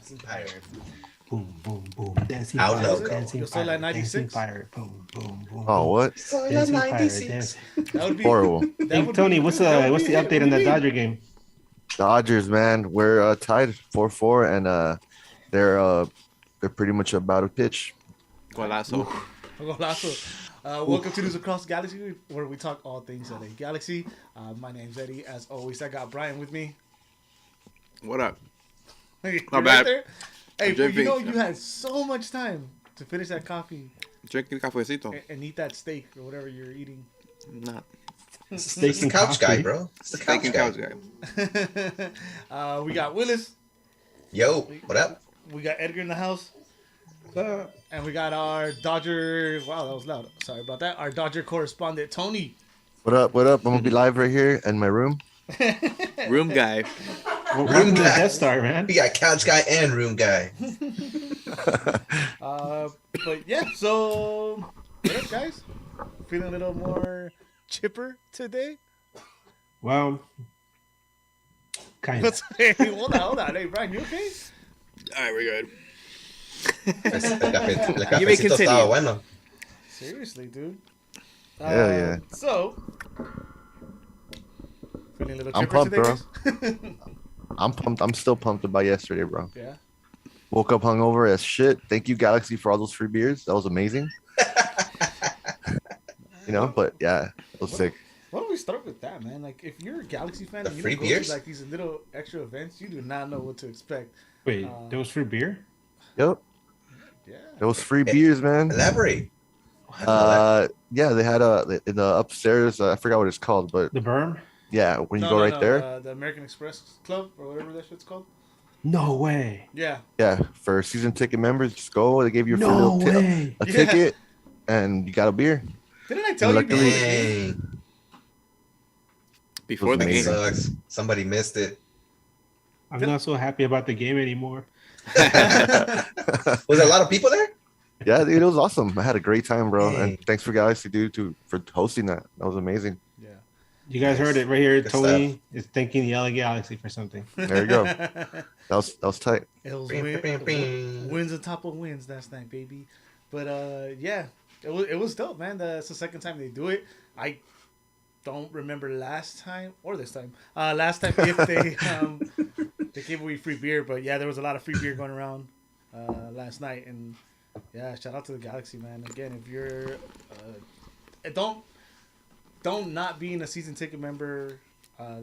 Dancing pirate. Boom, boom, boom. Dancing How pirate, loco. dancing Yo soy la pirate, dancing 96. pirate. Boom, boom, boom. Oh, boom. what? Soy Dancing pirate, 96. dancing. That would be Horrible. That Hey, would Tony, be, what's that would what's be the a hit. update What on do that you mean? Dodger game? Dodgers, man, we're tied 4-4, and they're pretty much about to pitch. Golazo. Golazo. Welcome to News Across the Galaxy, where we talk all things LA Galaxy. My name's Eddie. As always, I got Brian with me. What up? You're Not bad. there? Hey, I'm but you know drinking. you had so much time to finish that coffee Drinking cafecito. and eat that steak or whatever you're eating. Not. Steak It's the and couch coffee. guy, bro. It's the couch Steak and guy. couch guy. We got Willis. Yo, what up? We got Edgar in the house. Uh, And we got our Dodger. Wow, that was loud. Sorry about that. Our Dodger correspondent, Tony. What up? What up? I'm gonna be live right here in my room. Room guy. welcome to the guy. Death Star, man. We got couch guy and room guy. But yeah, so what up, guys? Feeling a little more chipper today? Well, kind of. Let's hey, hold on. Hey, Brian, you okay? All right, we're good. El You may cafecito continue. estaba bueno. Seriously, dude. Hell yeah. So, feeling a little I'm chipper pumped, today, guys? I'm pumped. I'm still pumped about yesterday, bro. Yeah. Woke up hungover as shit. Thank you, Galaxy, for all those free beers. That was amazing. But yeah, it was sick. Why don't we start with that, man? Like, if you're a Galaxy fan The and you free don't go beers? to like these little extra events, you do not know what to expect. Wait, there was free beer? Yep, Yeah. there was free beers, man. Elaborate. Yeah, they had in the upstairs. I forgot what it's called, but The berm? yeah, when you go right there, The American Express Club or whatever that shit's called. No way. Yeah. yeah, for season ticket members, just go. They gave you a free No little way. a Yeah. ticket, and you got a beer. Didn't I tell you? Luckily- Dang. Before the That game. sucks. Somebody missed it. I'm not so happy about the game anymore. Was there a lot of people there? Yeah, dude, it was awesome. I had a great time, bro. Hey. And thanks for Galaxy, dude, for hosting that. That was amazing. Yeah. You guys heard it right here. Good Tony is thanking the LA Galaxy for something. There you go. That was tight. It was Bing, bing, bing. wins on top of wins last night, baby. But yeah, it was dope, man. It's the second time they do it. I don't remember last time or this time. Last time if they gave away free beer, but yeah, there was a lot of free beer going around last night, and yeah, shout out to the Galaxy, man. Again, if you're don't not being a season ticket member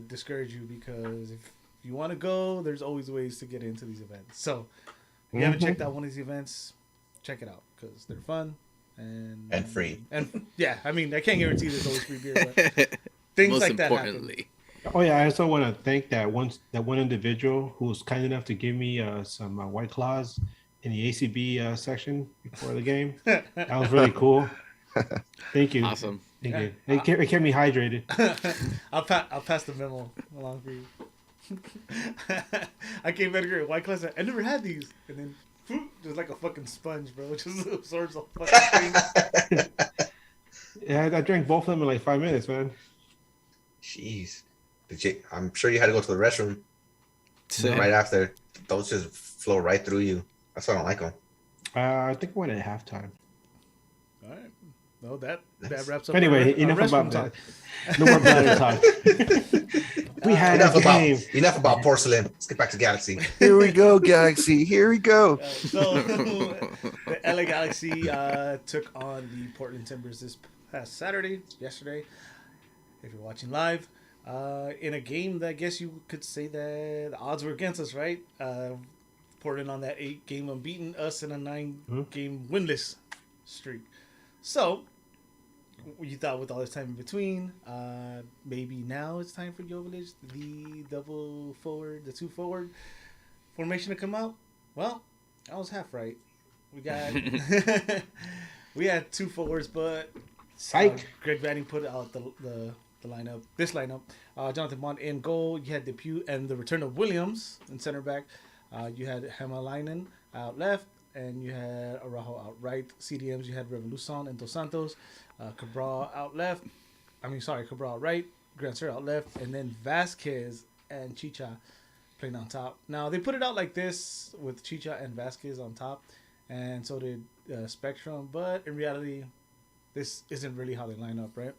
discourage you, because if you want to go, there's always ways to get into these events. So if you haven't checked out one of these events, check it out because they're fun and free. And yeah, I mean, I can't guarantee there's always free beer, but things Most like that happen. importantly. Oh yeah, I also want to thank that one individual who was kind enough to give me some White Claws in the ACB section before the game. That was really cool. Thank you. Awesome. Thank you. It kept me hydrated. I'll pass the memo along for you. I gave Edgar a White Claw. I never had these, and then whoop, just like a fucking sponge, bro. It just absorbs the fucking thing. Yeah, I drank both of them in like 5 minutes, man. Jeez. I'm sure you had to go to the restroom right after. Those just flow right through you. That's why I don't like them. I think I went at halftime. All right. Well, that wraps up. But anyway, our enough restroom about that. No more bladder talk. We had a game. Enough about porcelain. Let's get back to Galaxy. Here we go, Galaxy. Here we go. So the LA Galaxy took on the Portland Timbers this past yesterday, if you're watching live, in a game that I guess you could say that the odds were against us, right? Portland on that 8-game unbeaten, us in a 9-game winless streak. So you thought with all this time in between, maybe now it's time for Jovic, the two forward formation to come out. Well, I was half right. We got we had two forwards, but Psych. Greg Vanning put out the lineup. This lineup, Jonathan Bond in goal. You had Depew and the return of Williams in center back. You had Hamalainen out left, and you had Araujo out right. CDMs, you had Revolucion and Dos Santos. Cabral out left. Cabral out right. Grancer out left, and then Vasquez and Chicha playing on top. Now they put it out like this with Chicha and Vasquez on top, and so did Spectrum. But in reality, this isn't really how they line up, right?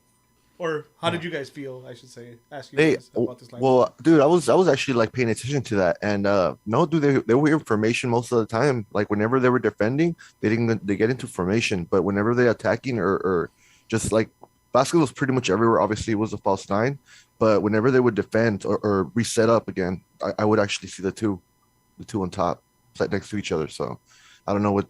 Or how did you guys feel? I should say. Ask you guys about this lineup. Well, dude, I was actually like paying attention to that, and no, dude, they were in formation most of the time. Like whenever they were defending, they get into formation, but whenever they attacking or just like Vasquez was pretty much everywhere. Obviously, it was a false nine, but whenever they would defend or reset up again, I would actually see the two on top, sat next to each other. So I don't know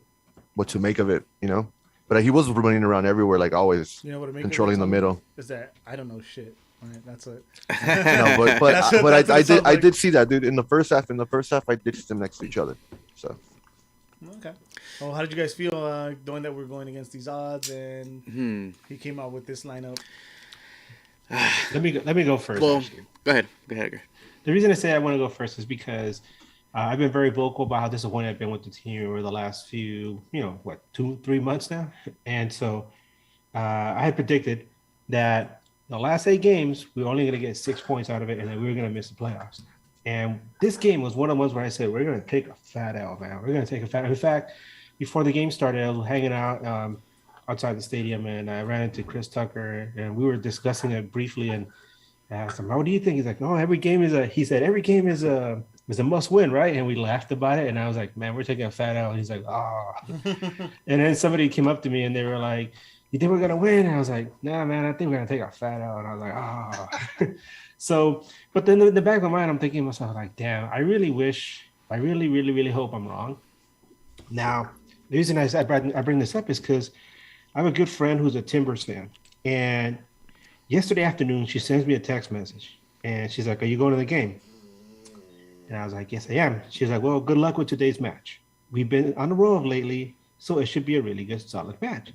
what to make of it, you know. But he was running around everywhere, like always, you know what controlling the middle. Is that I don't know shit. All right, that's it. No, but I did see that, dude. In the first half, I did see them next to each other. So. Okay. Well, how did you guys feel knowing that we're going against these odds and he came out with this lineup? Let me go first. Well, go ahead. The reason I say I want to go first is because I've been very vocal about how disappointed I've been with the team over the last few, 2-3 months now. And so I had predicted that the last 8 games, we were only going to get 6 points out of it, and then we were going to miss the playoffs. And this game was one of the ones where I said, we're going to take a fat L, man. We're going to take a fat L. In fact, before the game started, I was hanging out outside the stadium, and I ran into Chris Tucker, and we were discussing it briefly. And I asked him, what do you think? He's like, oh, every game is a must win, right? And we laughed about it. And I was like, man, we're taking a fat L. And he's like, oh. And then somebody came up to me and they were like, you think we're going to win? And I was like, nah, man, I think we're going to take a fat L. And I was like, oh. So, but then in the back of my mind, I'm thinking to myself, like, damn, I really hope I'm wrong. Now, the reason I bring this up is because I have a good friend who's a Timbers fan. And yesterday afternoon, she sends me a text message. And she's like, are you going to the game? And I was like, yes, I am. She's like, well, good luck with today's match. We've been on the road lately, so it should be a really good, solid match.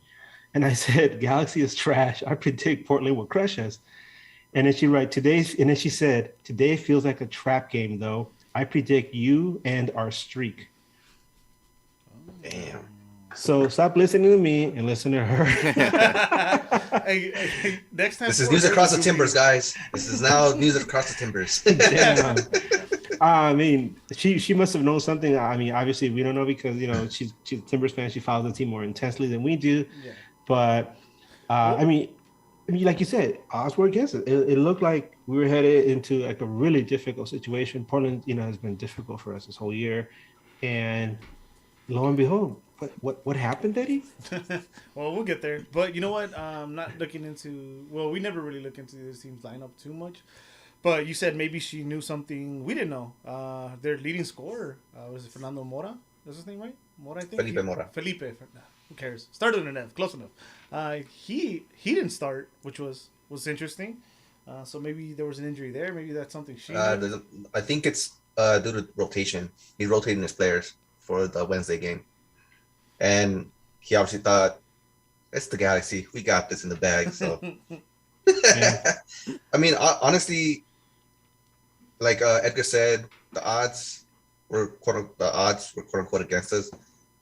And I said, Galaxy is trash. I predict Portland will crush us. And then she said, today feels like a trap game, though. I predict you and our streak. Damn. So stop listening to me and listen to her. Hey, next time. This is news across the timbers, guys. This is now news across the timbers. Damn. I mean, she must have known something. I mean, obviously we don't know because she's a Timbers fan. She follows the team more intensely than we do. Yeah. But I mean, like you said, odds were against it. It looked like we were headed into like a really difficult situation. Portland, has been difficult for us this whole year, and lo and behold, what happened, Eddie? Well, we'll get there. But you know what? Not looking into. Well, we never really look into this team's lineup too much. But you said maybe she knew something we didn't know. Their leading scorer was it Fernando Mora? Is his name right? Mora, I think. Felipe Mora. Who cares? Started with an F. Close enough. He didn't start, which was interesting. So maybe there was an injury there. Maybe that's something she. I think it's due to rotation. He's rotating his players for the Wednesday game, and he obviously thought it's the Galaxy. We got this in the bag. So. Yeah. I mean, honestly. Like Edgar said, the odds were quote unquote against us.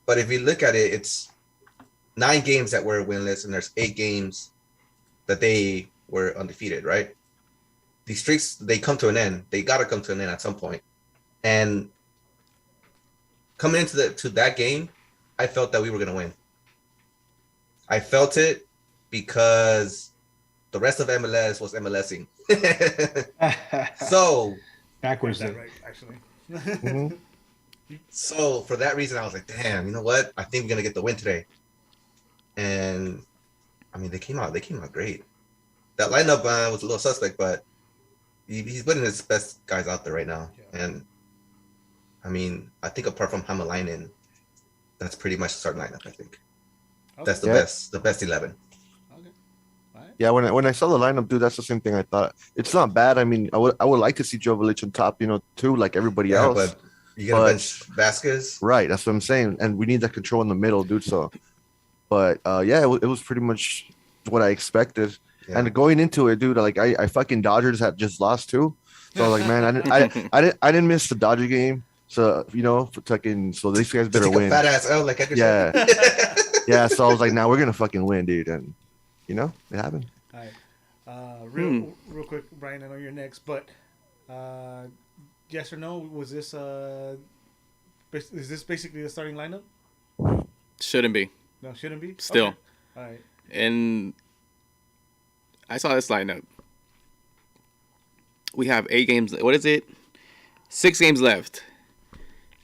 But if you look at it, it's 9 games that were winless, and there's 8 games that they were undefeated, right? These streaks, they come to an end. They gotta come to an end at some point. And coming into that game, I felt that we were gonna win. I felt it because the rest of MLS was MLSing. So backwards, that right? Actually. Mm-hmm. So for that reason, I was like, "Damn, you know what? I think we're gonna get the win today." And I mean, they came out great. That lineup was a little suspect, but he's putting his best guys out there right now. Yeah. And I mean, I think apart from Hamalainen, that's pretty much the starting lineup. I think that's the best 11. Yeah, when I saw the lineup, dude, that's the same thing I thought. It's not bad. I mean, I would like to see Jovic on top, too, like everybody else. But you gotta bench Vasquez, right? That's what I'm saying, and we need that control in the middle, dude. So, but it was pretty much what I expected. Yeah. And going into it, dude, like I fucking Dodgers had just lost too, so I was like, man, I didn't miss the Dodger game, so so these guys better win. Fat ass L, like yeah, yeah. So I was like, now we're gonna fucking win, dude, and. It happened. All right. Real quick, Brian, I know you're next, but yes or no? Was this is this basically the starting lineup? Shouldn't be. No, shouldn't be. Still. Okay. All right. And I saw this lineup. We have 8 games. What is it? 6 games left.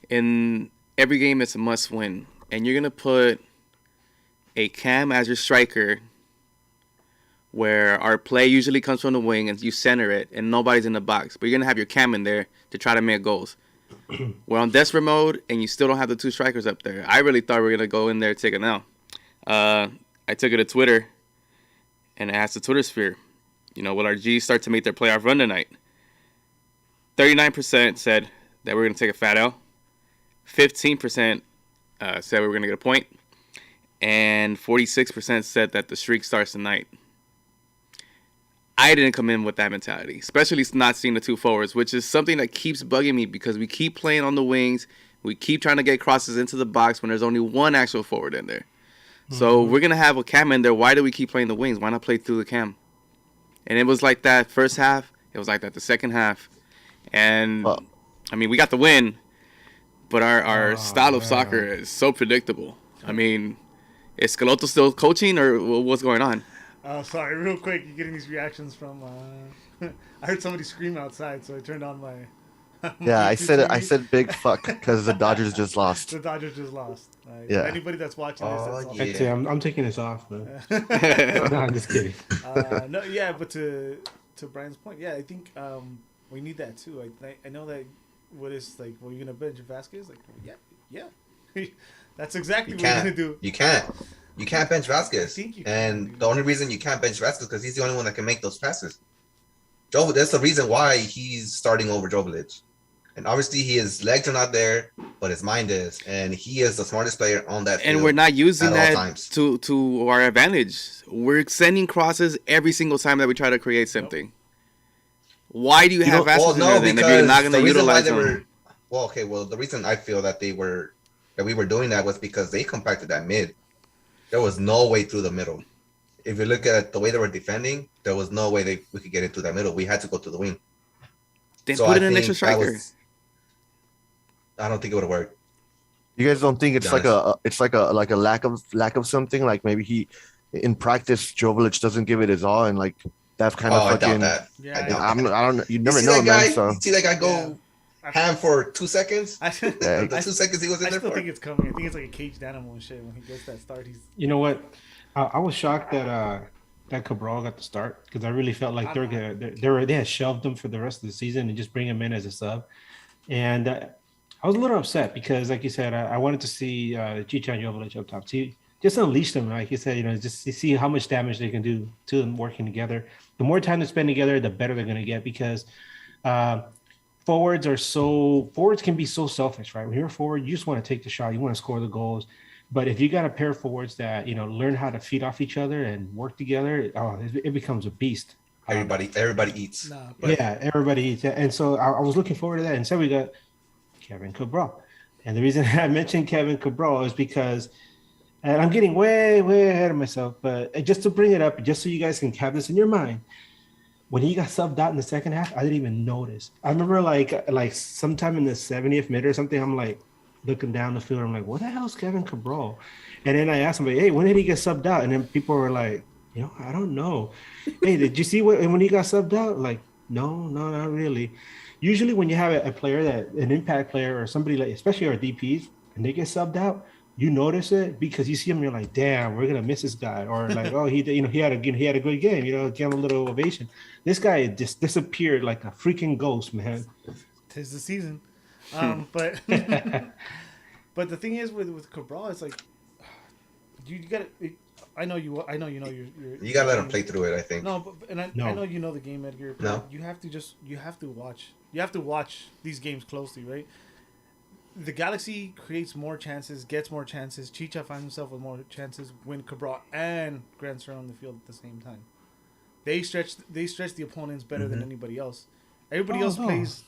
In every game, it's a must win. And you're going to put a Cam as your striker, where our play usually comes from the wing and you center it and nobody's in the box. But you're going to have your Cam in there to try to make goals. We're on desperate mode and you still don't have the 2 strikers up there. I really thought we were going to go in there and take it now. I took it to Twitter and asked the Twitter sphere, will our G's start to make their playoff run tonight? 39% said that we're going to take a fat L. 15% said we were going to get a point. And 46% said that the streak starts tonight. I didn't come in with that mentality, especially not seeing the 2 forwards, which is something that keeps bugging me because we keep playing on the wings. We keep trying to get crosses into the box when there's only one actual forward in there. So we're going to have a Cam in there. Why do we keep playing the wings? Why not play through the Cam? And it was like that first half. It was like that the second half. And, we got the win, but our style of soccer is so predictable. Is Scalotto still coaching or what's going on? Sorry, real quick. You're getting these reactions from... I heard somebody scream outside, so I turned on my... Yeah, I said big fuck because the Dodgers just lost. The Dodgers just lost. Yeah. Anybody that's watching this, that's yeah. Actually, I'm taking this off, man. No, I'm just kidding. But to Brian's point, I think we need that too. I know that what is like, well, you're gonna bench Vasquez, like, yeah. That's exactly what you're gonna do. You can't bench Vasquez. And the only reason you can't bench Vasquez is because he's the only one that can make those passes. That's the reason why he's starting over Jovic. And obviously his legs are not there, but his mind is. And he is the smartest player on that field. And we're not using that times. to our advantage. We're sending crosses every single time that we try to create something. Why do you have Vasquez in there then if you're not going to utilize them? The reason I feel that we were doing that was because they compacted that mid. There was no way through the middle. If you look at the way they were defending, there was no way we could get into that middle. We had to go to the wing. Then put in an extra striker. I don't think it would have worked. You guys don't think it's like a lack of something? Like maybe he in practice Jovic doesn't give it his all and like that's kind of fucking. I doubt that. Yeah, I don't. You never know, man. So you see that guy go ham for 2 seconds. I 2 seconds he was in there. I still for. think it's coming. I think it's like a caged animal and shit. When he gets that start, he's. You know what? I was shocked that Cabral got the start because I really felt like they had shelved him for the rest of the season and just bring him in as a sub, and I was a little upset because, like you said, I wanted to see Chicha and Jovic up top. See, just unleash them, like you said. Just to see how much damage they can do to them working together. The more time they spend together, the better they're going to get because forwards can be so selfish, right? When you're a forward, you just want to take the shot, you want to score the goals. But if you got a pair of forwards that learn how to feed off each other and work together, it becomes a beast. Everybody eats. Everybody eats. And so I was looking forward to that. And so we got Kevin Cabral. And the reason I mentioned Kevin Cabral is because, and I'm getting way, way ahead of myself, but just to bring it up, just so you guys can have this in your mind, when he got subbed out in the second half, I didn't even notice. I remember like sometime in the 70th minute or something, I'm like looking down the field. I'm like, what the hell is Kevin Cabral? And then I asked him, hey, when did he get subbed out? And then people were like, I don't know. Hey, did you see when he got subbed out? Like, no, not really. Usually when you have a player an impact player or somebody like, especially our DPs, and they get subbed out, you notice it because you see him, you're like, damn, we're gonna miss this guy, or like, oh, he had a good game, give him a little ovation. This guy just disappeared like a freaking ghost, man. 'Tis the season, but but the thing is with Cabral, it's like you gotta. I know you know you're. You gotta let him play through it. I think. No, I know you know the game, Edgar. But no, you have to watch. You have to watch these games closely, right? The Galaxy creates more chances, gets more chances. Chicha finds himself with more chances when Cabral and Grant are on the field at the same time. They stretch the opponents better than anybody else. Everybody else plays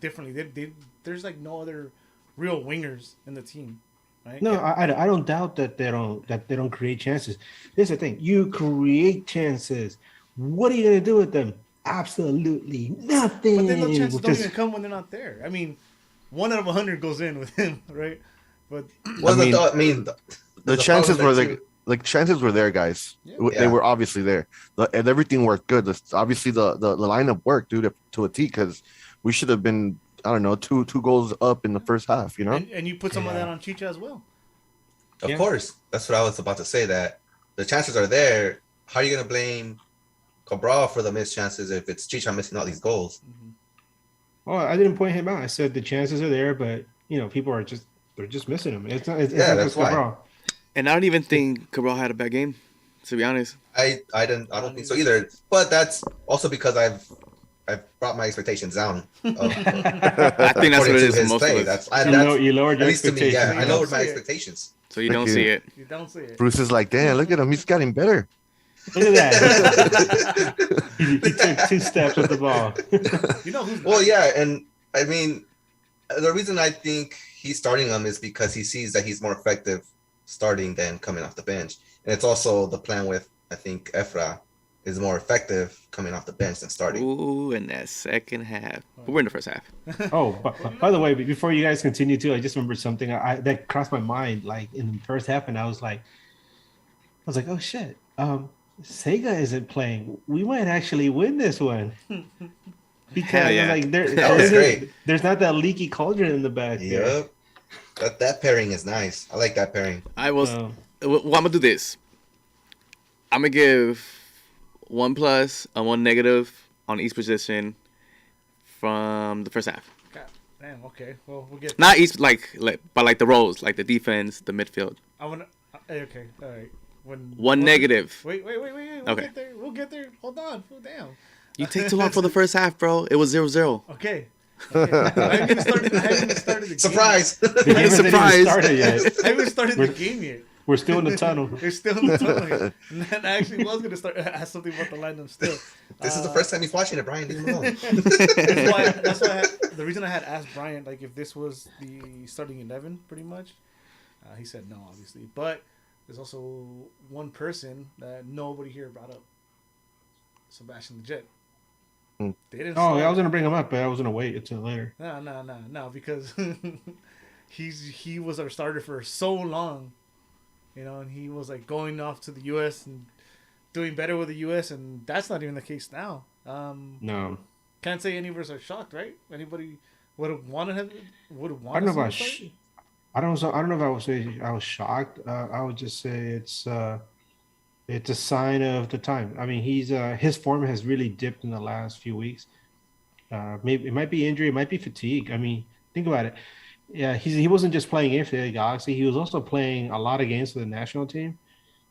differently. There's like no other real wingers in the team. Right? No, I don't doubt that they don't create chances. Here's the thing: you create chances. What are you gonna do with them? absolutely nothing. But then the chances don't Just- even come when they're not there. I mean, 1 out of 100 goes in with him, right? But Well, I mean, the the there's a chances problem were there, like too. like chances were there, guys. Yeah. They Yeah. were obviously there, and everything worked good. Obviously, the lineup worked, dude, to a T. Because we should have been, I don't know, two goals up in the first half. You know, and you put some of Yeah. that on Chicha as well. Of Yeah. course, that's what I was about to say. That the chances are there. How are you gonna blame Cabral for the missed chances if it's Chicha missing all these goals? well, I didn't point him out. I said the chances are there, but people are they're just missing him. It's not. It's Yeah, not that's just why. Cabral. And I don't even think Cabral had a bad game, to be honest. I don't think so either. But that's also because I've brought my expectations down. I think that's what it is for most of us. You lowered at your least to me. Yeah, expectations. I You lowered don't my see it. expectations. So you don't Thank you. see it. You don't see it. Bruce is like, damn, look at him. He's getting better. Look at that. he took 2 steps with the ball. You know who's Well, yeah, and I mean, the reason I think he's starting him is because he sees that he's more effective starting than coming off the bench, and it's also the plan with I think Efra is more effective coming off the bench than starting. Ooh, in that second half. But we're in the first half. Oh, by the way, before you guys continue too, I just remembered something that crossed my mind like in the first half, and I was like, oh shit, Sega isn't playing. We might actually win this one because Hell yeah. like That was great. there's not that leaky cauldron in the back there. Yep, that pairing is nice. I like that pairing. I was. Um, Well, I'm gonna do this. I'm gonna give 1 plus and 1 negative on each position from the first half. God, damn. Okay. Well, we'll get. Not each but like the roles, like the defense, the midfield. I want to. Okay. All right. One negative. Wait. We'll Okay. get there. We'll get there. Hold on. Oh, damn. You take too long for the first half, bro. It was 0-0. Okay. I haven't even started the Surprise! the game hasn't even Surprise. started yet. game. I haven't started the game yet. We're still in the tunnel. They're still in the tunnel. And then I actually was gonna start ask something about the lineup still. This is the first time he's watching it, Brian. Leave him alone. That's why the reason I had asked Brian like if this was the starting 11 pretty much. He said no, obviously, but there's also one person that nobody here brought up. Sebastian Legit. Hmm. They didn't. Oh, start. I was gonna bring him up, but I was gonna wait until later. No, because he was our starter for so long, and he was like going off to the U.S. and doing better with the U.S. and that's not even the case now. No, Can't say any of us are shocked, right? Anybody would have wanted him? Would have I wanted? don't know him about. to start? I don't know if I would say I was shocked. I would just say it's a sign of the time. I mean, his form has really dipped in the last few weeks. Maybe it might be injury, it might be fatigue. I mean, think about it. Yeah, he wasn't just playing in for the Galaxy. He was also playing a lot of games for the national team.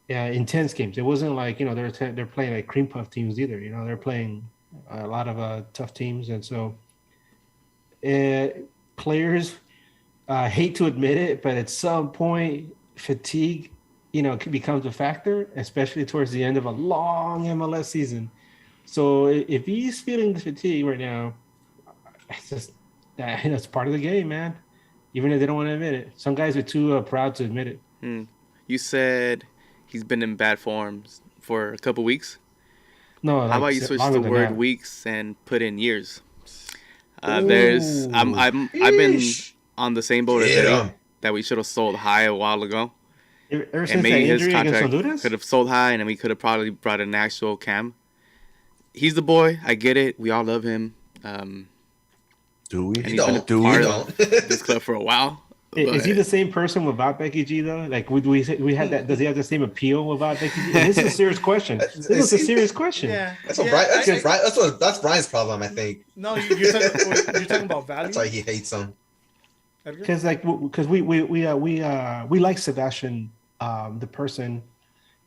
Yeah, intense games. It wasn't like they're playing like cream puff teams either. They're playing a lot of tough teams, and so players hate to admit it, but at some point, fatigue, becomes a factor, especially towards the end of a long MLS season. So if he's feeling the fatigue right now, it's just it's part of the game, man. Even if they don't want to admit it, some guys are too proud to admit it. You said he's been in bad forms for a couple weeks. No, How about you switch the word weeks and put in years? I've been Yeesh. on the same boat as Yeah. Eddie that we should have sold high a while ago. Ever And since that maybe his injury against contract Honduras, could have sold high, and then we could have probably brought an actual Cam. He's the boy. I get it. We all love him. Do we? And You he's been a don't. Do part we? of this club for a while. is he but- the same person without Becky G though? Like, would we had that? Does he have the same appeal without Becky G? This is a serious question. This is a serious question. Yeah. That's what Yeah, Brian. That's Brian's problem. I think No, you're talking about value. that's why he hates him. Edgar? Because we like Sebastian, the person,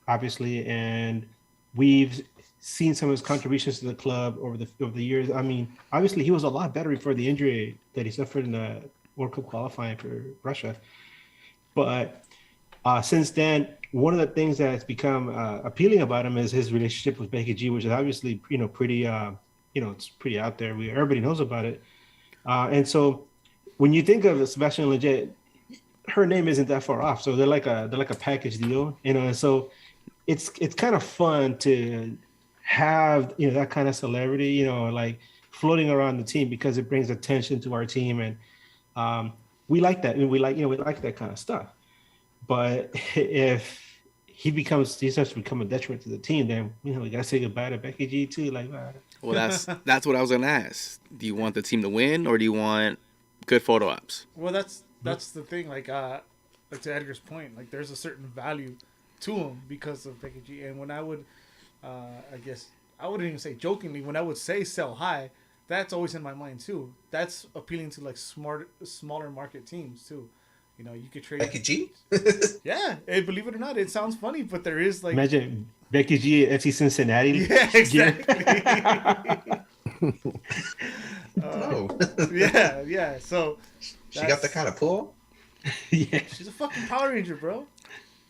obviously, and we've seen some of his contributions to the club over the years. I mean, obviously, he was a lot better before the injury that he suffered in the World Cup qualifying for Russia. But since then, one of the things that's become appealing about him is his relationship with Becky G, which is obviously pretty it's pretty out there. Everybody knows about it, and so when you think of Sebastian Legit, her name isn't that far off. So they're like a package deal, and so it's kind of fun to have that kind of celebrity, like floating around the team because it brings attention to our team, and we like that. And we like that kind of stuff. But if he starts to become a detriment to the team, then we gotta say goodbye to Becky G too. Like, Well, that's what I was gonna ask. Do you want the team to win, or do you want good photo ops? Well, that's the thing. Like to Edgar's point, like there's a certain value to him because of Becky G. And when I would, I guess I wouldn't even say jokingly, when I would say sell high, that's always in my mind too. That's appealing to like smaller market teams too. You could trade Becky G. Yeah, believe it or not, it sounds funny, but there is like imagine Becky G at FC Cincinnati. Yeah, exactly. No. yeah. So She got the kind of pull. Yeah. she's a fucking Power Ranger, bro.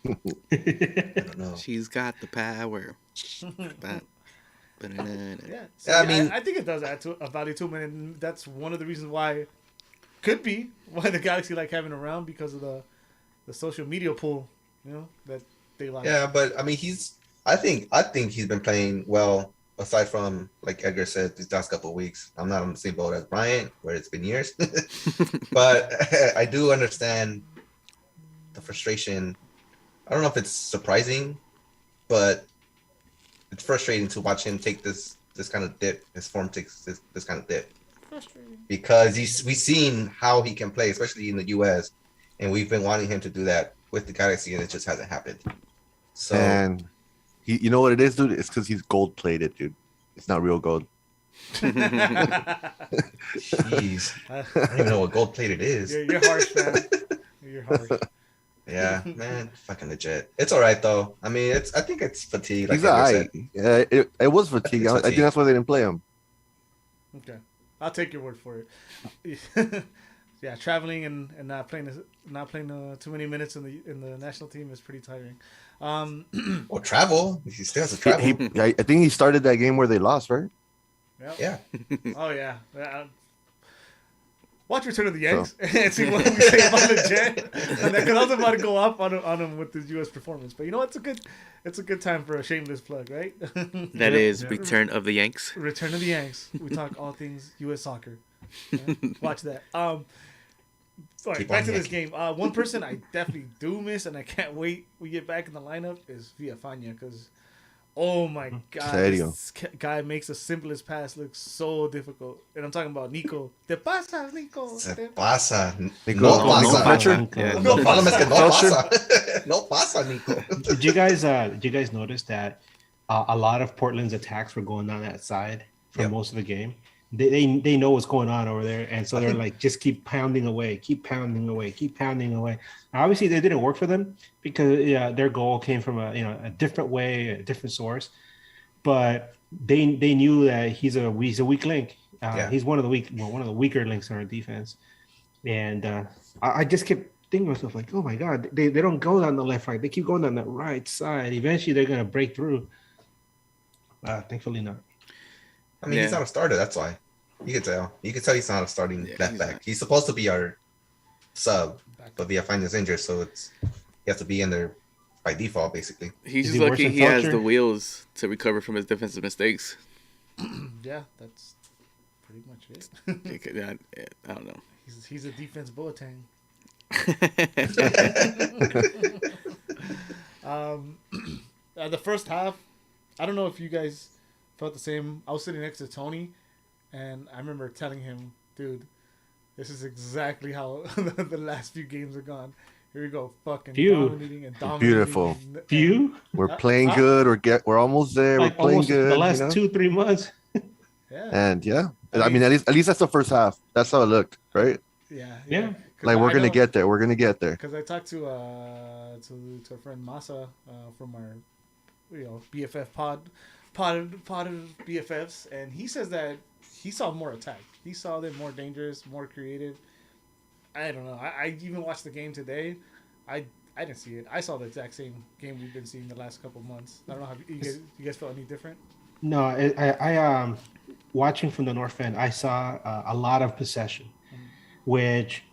I don't know. She's got the power. Yeah. So, Yeah, I mean- I think it does add to a value to him, and that's one of the reasons why the Galaxy like having around because of the social media pull, that they like. Yeah, but I mean, I think he's been playing well. Aside from, like Edgar said, these last couple of weeks, I'm not on the same boat as Bryant, where it's been years. But I do understand the frustration. I don't know if it's surprising, but it's frustrating to watch him take this kind of dip. His form takes this kind of dip because we've seen how he can play, especially in the U.S., and we've been wanting him to do that with the Galaxy, and it just hasn't happened. So. And you know what it is, dude? It's because he's gold plated, dude. It's not real gold. Jeez, I don't even know what gold plated is. You're harsh, man. You're harsh. Yeah, man, fucking legit. It's all right though. I mean, I think it's fatigue. Like He's Edgar alright. said. Yeah, it was fatigue. It's I think fatigue. that's why they didn't play him. Okay, I'll take your word for it. Yeah, traveling and not playing too many minutes in the national team is pretty tiring. Well, travel. He still has to travel. I think he started that game where they lost, right? Yep. Yeah. Oh yeah. Watch Return of the Yanks and see what we say about the Jet. Because I was about to go off on him with his U.S. performance, but you know what? It's a good time for a shameless plug, right? That is Return of the Yanks. Return of the Yanks. We talk all things U.S. soccer. Yeah? Watch that. All right, Keep back on to this yanking. game. One person I definitely do miss, and I can't wait we get back in the lineup is Villafana, because oh my god, Serio? this guy makes the simplest pass look so difficult. And I'm talking about Nico. Te pasa, Nico. Se Te- pasa. Nico, No no pasa. Fletcher? Yeah. No problem es que no Fletcher? pasa. No pasa, Nico. Did you guys notice that a lot of Portland's attacks were going down that side for Yep. most of the game? They know what's going on over there, and so they're like, just keep pounding away. Obviously, they didn't work for them because their goal came from a different way, a different source. But they knew that he's a weak link. He's one of the weaker links in our defense, and I just kept thinking to myself like, oh my god, they don't go down the left right. They keep going down the right side. Eventually, they're gonna break through. Thankfully not. I mean, he's not a starter. That's why. You can tell. He's not a starting left he's back. not. He's supposed to be our sub, but Villafana's injured, so he has to be in there by default, basically. He's Is just he worse lucky than he has Felcher? the wheels to recover from his defensive mistakes. Yeah, that's pretty much it. I don't know. He's a defense Boateng. The first half, I don't know if you guys felt the same. I was sitting next to Tony, and I remember telling him, dude, this is exactly how the last few games are gone. Here we go, fucking Phew. dominating and dominating. Beautiful. And- Few We're playing huh? good. We're almost there. like We're playing almost good. the last you know? 2-3 months. Yeah, And yeah, I I mean, mean- at least that's the first half. That's how it looked, right? yeah. Yeah. 'Cause Like we're I gonna know- get there. We're gonna get there. Because I talked to a friend Masa from our BFF pod of BFFs, and he says that he saw more attack. He saw them more dangerous, more creative. I don't know. I even watched the game today. I didn't see it. I saw the exact same game we've been seeing the last couple months. I don't know how you guys felt any different. No, I watching from the north end, I saw a lot of possession, which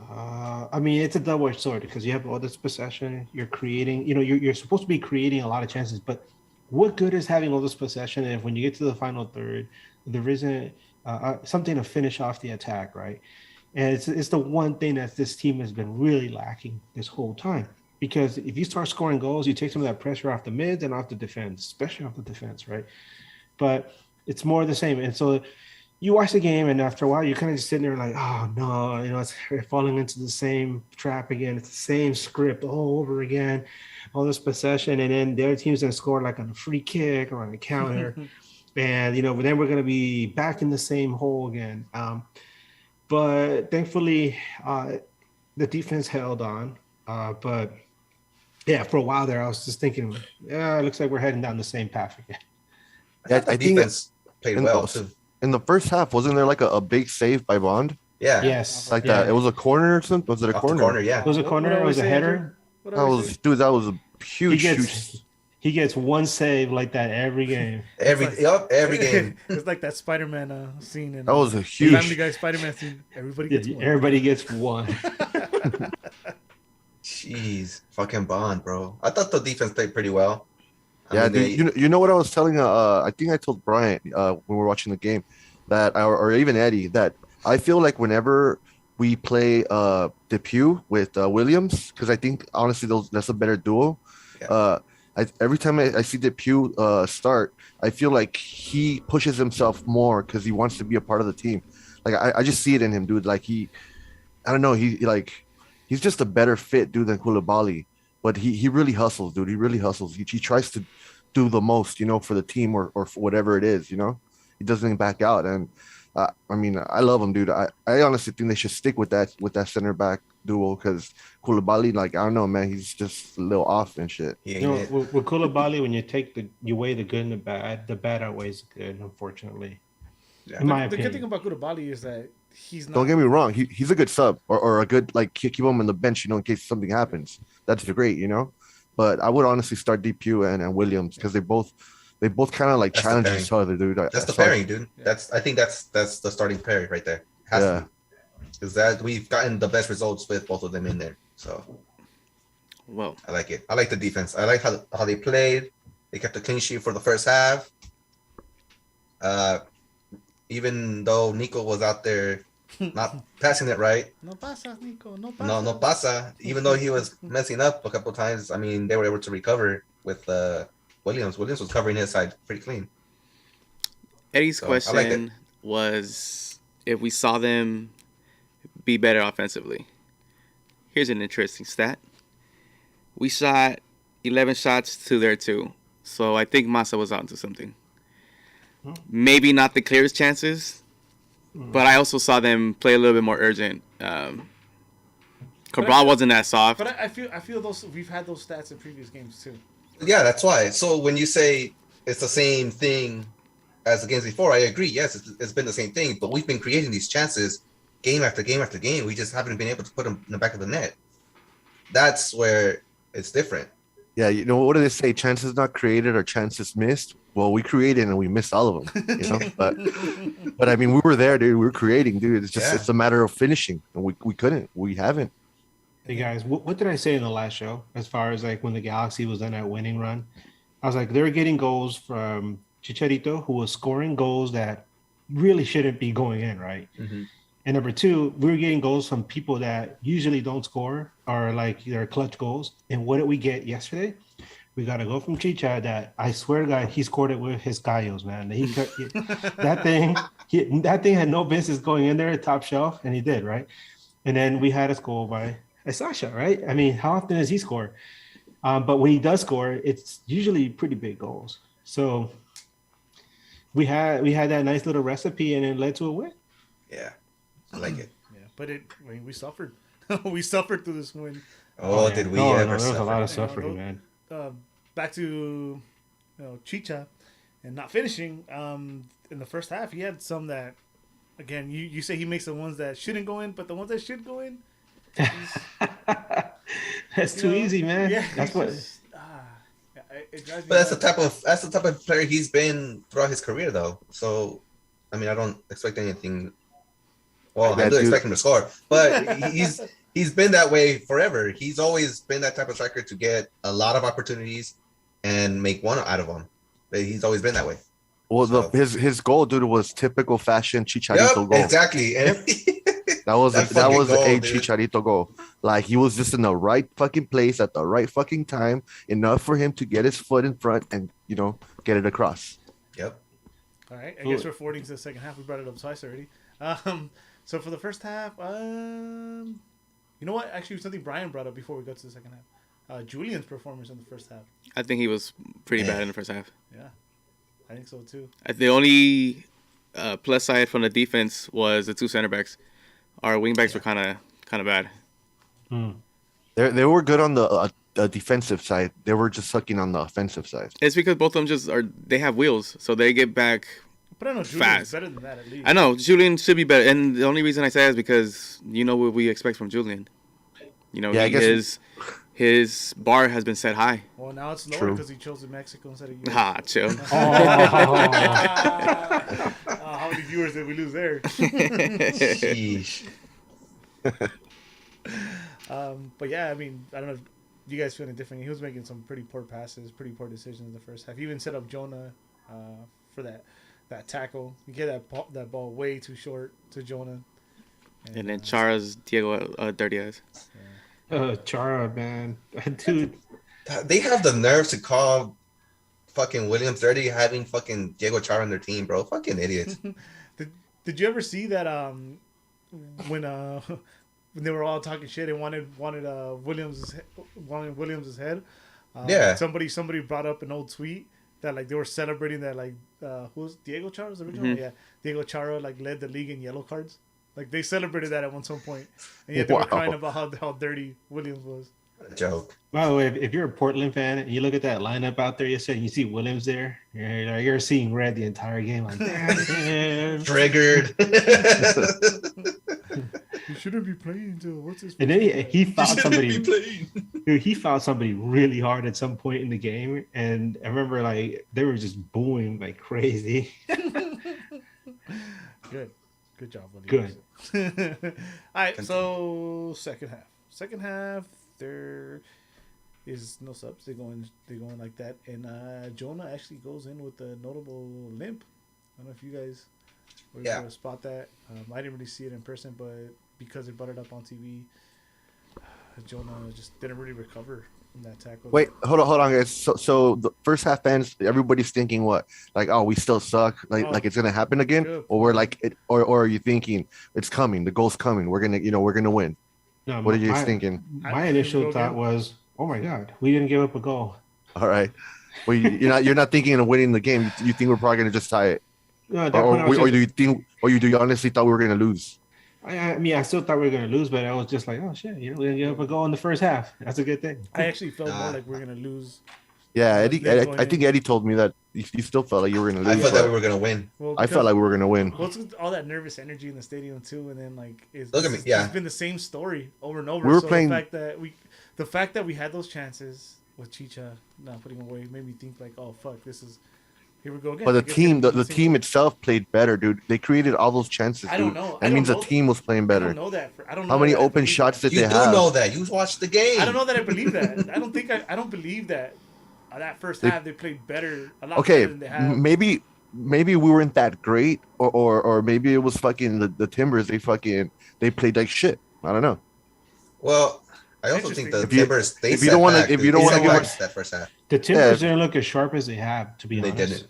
I mean, it's a double-edged sword because you have all this possession, you're creating, you're supposed to be creating a lot of chances, but what good is having all this possession if when you get to the final third, there isn't something to finish off the attack, right? And it's the one thing that this team has been really lacking this whole time. Because if you start scoring goals, you take some of that pressure off the mids and off the defense, especially off the defense, right? But it's more of the same. And so you watch the game, and after a while, you're kind of just sitting there like, oh, no, it's falling into the same trap again. It's the same script all over again, all this possession. And then the other team's going to score like on a free kick or on a counter. And, then we're going to be back in the same hole again. But thankfully, the defense held on. But yeah, for a while there, I was just thinking, it looks like we're heading down the same path again. Yeah, I think defense played well too. In the first half, wasn't there like a big save by Bond? Yeah. Yes. Like that. It was a corner or something? Was it a Off corner? the corner, yeah. It was a corner. It was a header. That was a huge, He gets one save like that every game. Every game. It's like that Spider-Man scene. In, that was a huge. Family Guy Spider-Man scene. Everybody gets one. Jeez, fucking Bond, bro. I thought the defense played pretty well. Yeah, dude, you know what I was telling? I think I told Brian when we were watching the game that, or even Eddie, that I feel like whenever we play Depew with Williams, because I think honestly that's a better duo. Yeah. Every time I see Depew start, I feel like he pushes himself more because he wants to be a part of the team. Like I just see it in him, dude. Like I don't know, he's just a better fit dude than Koulibaly. But he really hustles, dude. He really hustles. He tries to do the most, for the team or for whatever it is, He doesn't back out. And I mean, I love him, dude. I honestly think they should stick with that center back duo because Koulibaly, like, I don't know, man, he's just a little off and shit. With Koulibaly, when you weigh the good and the bad outweighs the good, unfortunately. Yeah. The good thing about Koulibaly is that he's not. Don't get me wrong. He's a good sub or a good, like, keep him on the bench, in case something happens. That's great, But I would honestly start Depew and Williams because they both kind of like challenge each other, dude. That's the pairing, dude. I think that's the starting pairing right there. Because that we've gotten the best results with both of them in there. So, well, I like it. I like the defense. I like how they played. They kept a clean sheet for the first half. Even though Nico was out there not passing it right. No pasa, Nico. No pasa. No pasa. Even though he was messing up a couple times, I mean, they were able to recover with Williams. Williams was covering his side pretty clean. Eddie's question was if we saw them be better offensively. Here's an interesting stat. We shot 11 shots to their 2. So I think Massa was onto something. Maybe not the clearest chances, but I also saw them play a little bit more urgent. Cabral wasn't that soft. But I feel those we've had those stats in previous games too. Yeah, that's why. So when you say it's the same thing as the games before, I agree. Yes, it's been the same thing, but we've been creating these chances game after game after game. We just haven't been able to put them in the back of the net. That's where it's different. Yeah, what do they say? Chances not created or chances missed. Well, we created and we missed all of them, But I mean, we were there, dude. We were creating, dude. It's just it's a matter of finishing, and we couldn't. We haven't. Hey guys, what did I say in the last show? As far as like when the Galaxy was on that winning run, I was like, they were getting goals from Chicharito, who was scoring goals that really shouldn't be going in, right? Mm-hmm. And number 2, we were getting goals from people that usually don't score or like they're clutch goals. And what did we get yesterday? We got a goal from Chicha that I swear to God, he scored it with his gallos, man. That thing had no business going in there, top shelf, and he did, right? And then we had a goal by Stache, right? I mean, how often does he score? But when he does score, it's usually pretty big goals. So we had that nice little recipe, and it led to a win. Yeah, I like it. Yeah, but we suffered. We suffered through this win. Did we ever? There was a lot of suffering, man. Back to Chicha and not finishing. In the first half, he had some that, again, you say he makes the ones that shouldn't go in, but the ones that should go in. That's too easy, man. Yeah, that's what. It drives me. But that's the type of player he's been throughout his career, though. So, I mean, I don't expect anything. Well, I do expect him to score, but he's been that way forever. He's always been that type of striker to get a lot of opportunities and make one out of them. He's always been that way. Well, So- his goal, dude, was typical fashion Chicharito Yep, goal. exactly. And That was That that fucking was goal, a dude. Chicharito goal. Like he was just in the right fucking place at the right fucking time, enough for him to get his foot in front and get it across. yep. All right, I guess we're forwarding to the second half. We brought it up twice already. So for the first half, you know what? Actually, something Brian brought up before we got to the second half. Julian's performance in the first half. I think he was pretty bad in the first half. Yeah, I think so too. The only plus side from the defense was the two center backs. Our wing backs were kind of bad. They were good on the defensive side. They were just sucking on the offensive side. It's because both of them they have wheels, so they get back. But I know Julian's Fast. better than that at least. I know Julian should be better, and the only reason I say that is because you know what we expect from Julian. I guess his bar has been set high. Well, now it's lower True. because he chose Mexico instead of US. Ha, chill. How many viewers did we lose there? Sheesh. But yeah, I mean, I don't know if you guys feeling different. He was making some pretty poor passes, pretty poor decisions in the first half. He even set up Jonah for that tackle. He gave that ball way too short to Jonah. And then Chara's Diego dirty ass. Chara, man, dude. They have the nerves to call fucking Williams dirty, having fucking Diego Chara on their team, bro. Fucking idiots. Did you ever see that when they were all talking shit and wanted Williams' head? Yeah. Somebody brought up an old tweet that like they were celebrating that like who was Diego Chara's original? Mhm. Yeah, Diego Chara like led the league in yellow cards. Like they celebrated that at some point, and yet they were crying about how dirty Williams was. A joke. By the way, if you're a Portland fan and you look at that lineup out there, you see Williams there, you're seeing red the entire game. Like, damn. Triggered. He shouldn't be playing until what's his. And then he fouled somebody. playing. Dude, he fouled somebody really hard at some point in the game, and I remember like they were just booing like crazy. Good job, Williams. Good. All right, so second half, there is no subs. They're going like that, and Jonah actually goes in with a notable limp. I don't know if you guys were able to spot that. I didn't really see it in person, but because they brought it up on TV, Jonah just didn't really recover from that tackle. Wait, hold on, guys. So the first half ends, everybody's thinking what? Like, oh, we still suck. Like it's gonna happen again, Good. or we're like, or are you thinking it's coming? The goal's coming. We're gonna win. No, What are you thinking? My initial thought was, oh my god, we didn't give up a goal. All right. Well, you're not thinking of winning the game. You think we're probably gonna just tie it, No, at that point, I was or just- do you honestly thought we were gonna lose? I mean, I still thought we were going to lose, but I was just like, oh shit, we didn't give up a goal in the first half. That's a good thing. I actually felt more like we're gonna lose. Yeah, Eddie. They're going I think Eddie told me that you still felt like you were gonna lose. I thought that but we were gonna win. Well, I felt like we were gonna win. well, it's with all that nervous energy in the stadium too, and then like Look at me, yeah. it's been the same story over and over. We were So playing- the fact that we had those chances with Chicha not putting away made me think like, oh fuck, this is here we go again. But the Like, it's team, gonna be the same- team itself played better, dude. They created all those chances. I don't dude. know. I That don't means the know. team was playing I better. don't know that. I don't know How many that I open believe shots that. did You they do have? know that. You watched the game. I don't know that I believe that. I don't believe that. That first half they played better. A lot Okay, better than they have. maybe we weren't that great, or maybe it was fucking the Timbers. They played like shit. I don't know. Well, I also think the Interesting. Timbers. They if you don't want wanna- to, if you don't wanna wanna give us that first half. The Timbers Yeah. didn't look as sharp as they have, to be They honest. didn't.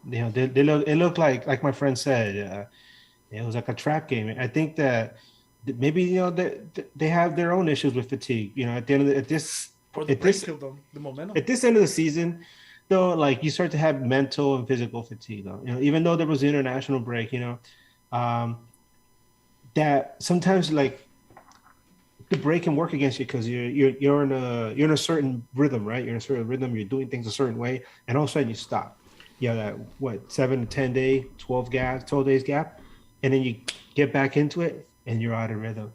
You know, they look. It looked like my friend said, it was like a trap game. I think that maybe they have their own issues with fatigue. You know, at the end of Or the at break this killed them. The momentum. at this end of the season, though, like you start to have mental and physical fatigue. Though, you know, even though there was the international break, that sometimes like the break can work against you because you're in a certain rhythm, right? You're in a certain rhythm. You're doing things a certain way, and all of a sudden you stop. You have that 7 to 10 day, 12 days gap, and then you get back into it, and you're out of rhythm.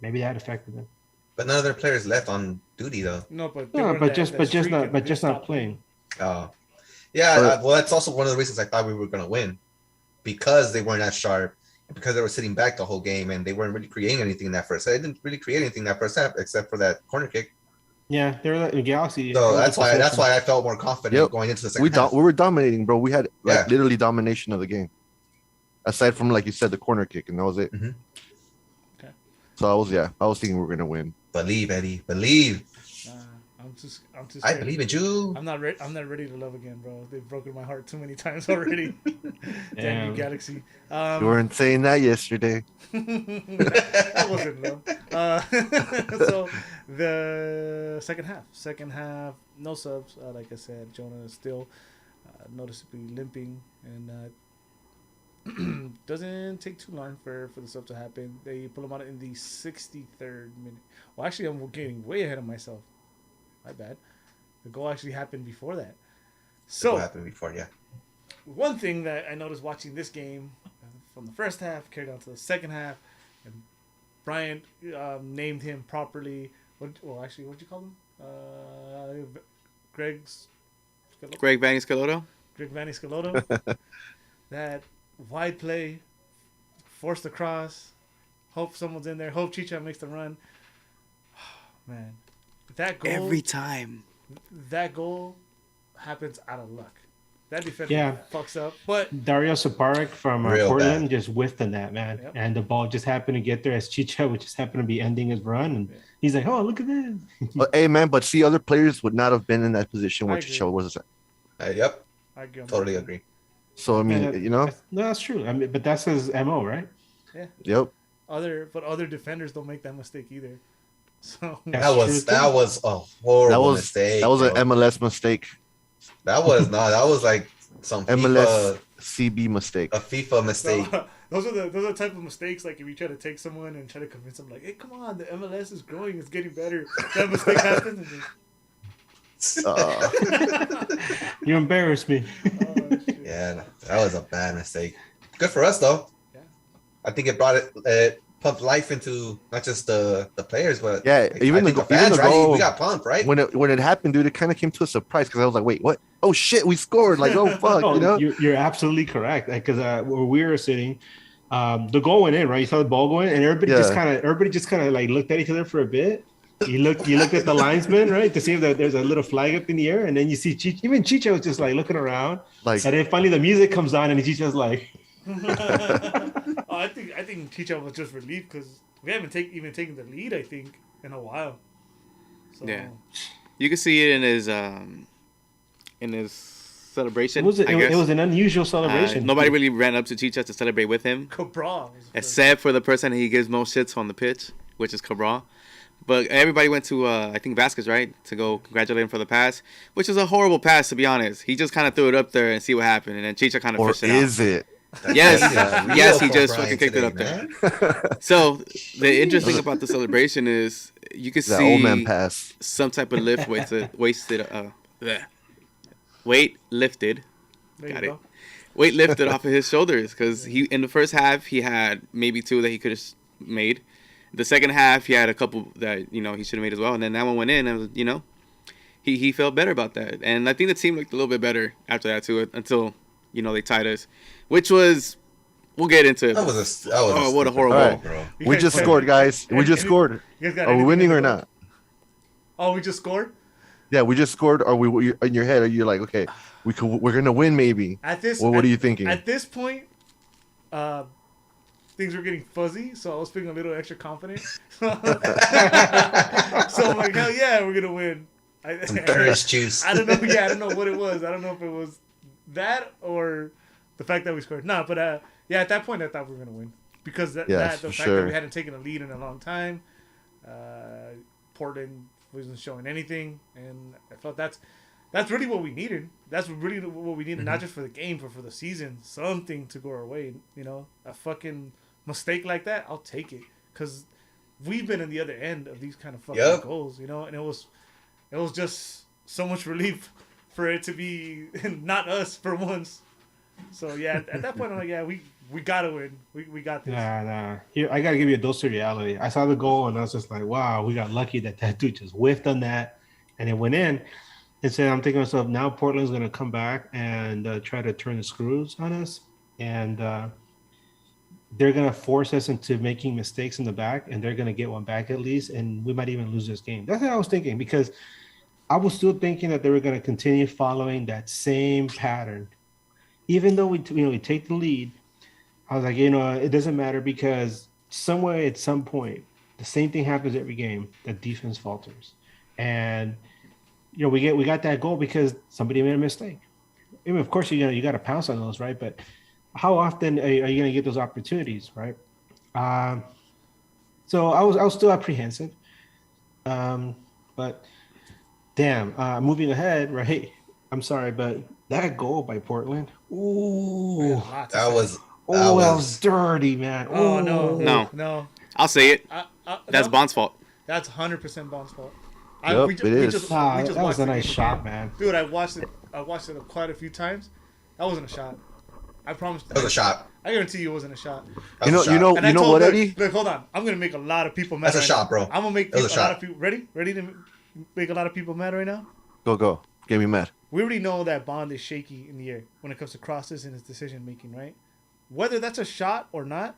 Maybe that affected them. But none of their players left on duty though. No, but they No, were in but that just streak not and they just stopped not playing. Oh, yeah. But- Well, that's also one of the reasons I thought we were gonna win, because they weren't as sharp, and because they were sitting back the whole game, and they weren't really creating anything in that first. They didn't really create anything in that first half except for that corner kick. Yeah, they're like Galaxy. So held the that's possession. why I felt more confident Yep. going into the second half. We were dominating, bro. We had like Yeah. literally domination of the game. Aside from like you said, the corner kick, and that was it. Mhm. Okay. So I was thinking we were gonna win. Believe, Eddie. Believe. I'm too I scared. believe in you. I'm not ready to love again, bro. They've broken my heart too many times already. Damn Damn. you, Galaxy. You weren't saying that yesterday. That wasn't love. So the second half, no subs. Like I said, Jonah is still noticeably limping, and doesn't take too long for the sub to happen. They pull him out in the 63rd minute. Well, actually, I'm getting way ahead of myself. My bad. The goal actually happened before that. So What happened before? Yeah. one thing that I noticed watching this game from the first half carried on to the second half, and Bryant named him properly. What'd you call him? Greg Vanny Scalotto. Greg Vanny Scalotto. That wide play, forced across, hope someone's in there, hope Chicha makes the run. Man, that goal Every time. that goal happens out of luck. That defender Yeah. fucks up, but Dario Safaric from Real Portland bad. just whiffed on that, man. Yep. And the ball just happened to get there as Chicha would just happen to be ending his run. And he's like, oh, look at this. Hey man, but see, other players would not have been in that position where I agree. Chicha was. Yep. I agree. Totally agree. So I mean, Yeah, you know, No, that's true. I mean, but that's his MO, right? yep. Other defenders don't make that mistake either. So Yeah. That was true, too. a horrible That was mistake. that was an bro. MLS mistake, That was not. That was like some MLS CB mistake. a FIFA mistake. those are the type of mistakes, like if you try to take someone and try to convince them, like, hey, come on, the MLS is growing, it's getting better. That mistake happens. And You embarrassed me. shit. Yeah, that was a bad mistake. Good for us though. Yeah. I think it brought it pumped life into not just the players, but Yeah, even I the think fans, even the right? goal We got pumped, right? when it happened, dude. It kind of came to a surprise because I was like, wait, what? Oh shit, we scored! Like, oh fuck, Oh, you know? you're absolutely correct. Because where we were sitting, the goal went in, right? You saw the ball going, and everybody just kind of like looked at each other for a bit. You looked at the linesman, right, to see if there's a little flag up in the air, and then you see even Chicha was just like looking around, Like, and then finally the music comes on, and Chicha's like, I think Chicha was just relieved because we haven't even taken the lead, I think, in a while. So, Yeah. You can see it in his celebration. it was an unusual celebration. Nobody really ran up to Chicha to celebrate with him, Cabral. except for the person he gives most shits on the pitch, which is Cabral. But everybody went to, I think, Vasquez, right, to go congratulate him for the pass, which is a horrible pass, to be honest. He just kind of threw it up there and see what happened, and then Chicha kind of or fished it out. is it? Yes, Yeah, yes, he real just for fucking Brian kicked it up today, there. man. So the interesting thing about the celebration is you can That old man see pass. some type of weight lifted. There Got you it. go. Weight lifted off of his shoulders because he in the first half he had maybe two that he could have made. The second half he had a couple that he should have made as well, and then that one went in, and he felt better about that, and I think the team looked a little bit better after that too until they tied us, which was we'll get into it. That was a what a stupid horrible goal, Alright. bro. You We guys just got- scored, guys. We just and- scored. You guys got Are we anything winning to or go? not? Oh, we just scored? Yeah, we just scored. Are we in your head? Are you like, okay, we're gonna win maybe? At this, Well, what are you thinking? At this point, things were getting fuzzy, so I was feeling a little extra confident. So I'm like, hell yeah, we're gonna win. Some courage juice. I don't know. Yeah, I don't know what it was. I don't know if it was that or the fact that we scored. No, but yeah, at that point, I thought we were gonna win because the Yes, fact for that sure. we hadn't taken a lead in a long time. Portland wasn't showing anything, and I felt that's really what we needed. That's really what we needed, not just for the game, but for the season. Something to go our way. A fucking mistake like that, I'll take it because we've been in the other end of these kind of fucking goals. And it was just so much relief for it to be not us for once. So yeah, at that point I'm like, yeah, we gotta win. We got this. Nah. Here, I gotta give you a dose of reality. I saw the goal and I was just like, wow, we got lucky that dude just whiffed on that, and it went in. And so I'm thinking to myself, now Portland's gonna come back and try to turn the screws on us. And they're gonna force us into making mistakes in the back, and they're gonna get one back at least, and we might even lose this game. That's what I was thinking, because I was still thinking that they were gonna continue following that same pattern, even though we take the lead. I was like, it doesn't matter, because somewhere at some point, the same thing happens every game. The defense falters, and we got that goal because somebody made a mistake. I mean, of course, you got to pounce on those, right? But how often are you going to get those opportunities, right? Um, so I was still apprehensive, but damn. Moving ahead, right? I'm sorry, but that goal by Portland, ooh, Lots That of was sense. that was was dirty, man. Oh no, No. no. I'll say it. That's No, Bond's fault. That's 100% Bond's fault. Yup, it is. That was watched a the nice game shot, again. man. Dude, I watched it quite a few times. That wasn't a shot. I promise. that was a shot. I guarantee you it wasn't a shot. That was a shot. And I told what, look, Eddie? Look, hold on. I'm gonna make a lot of people mad. That's a right shot, now. bro. I'm gonna make That was a a lot shot. of people ready to make a lot of people mad right now. Go. Get me mad. We already know that Bond is shaky in the air when it comes to crosses and his decision making, right? Whether that's a shot or not,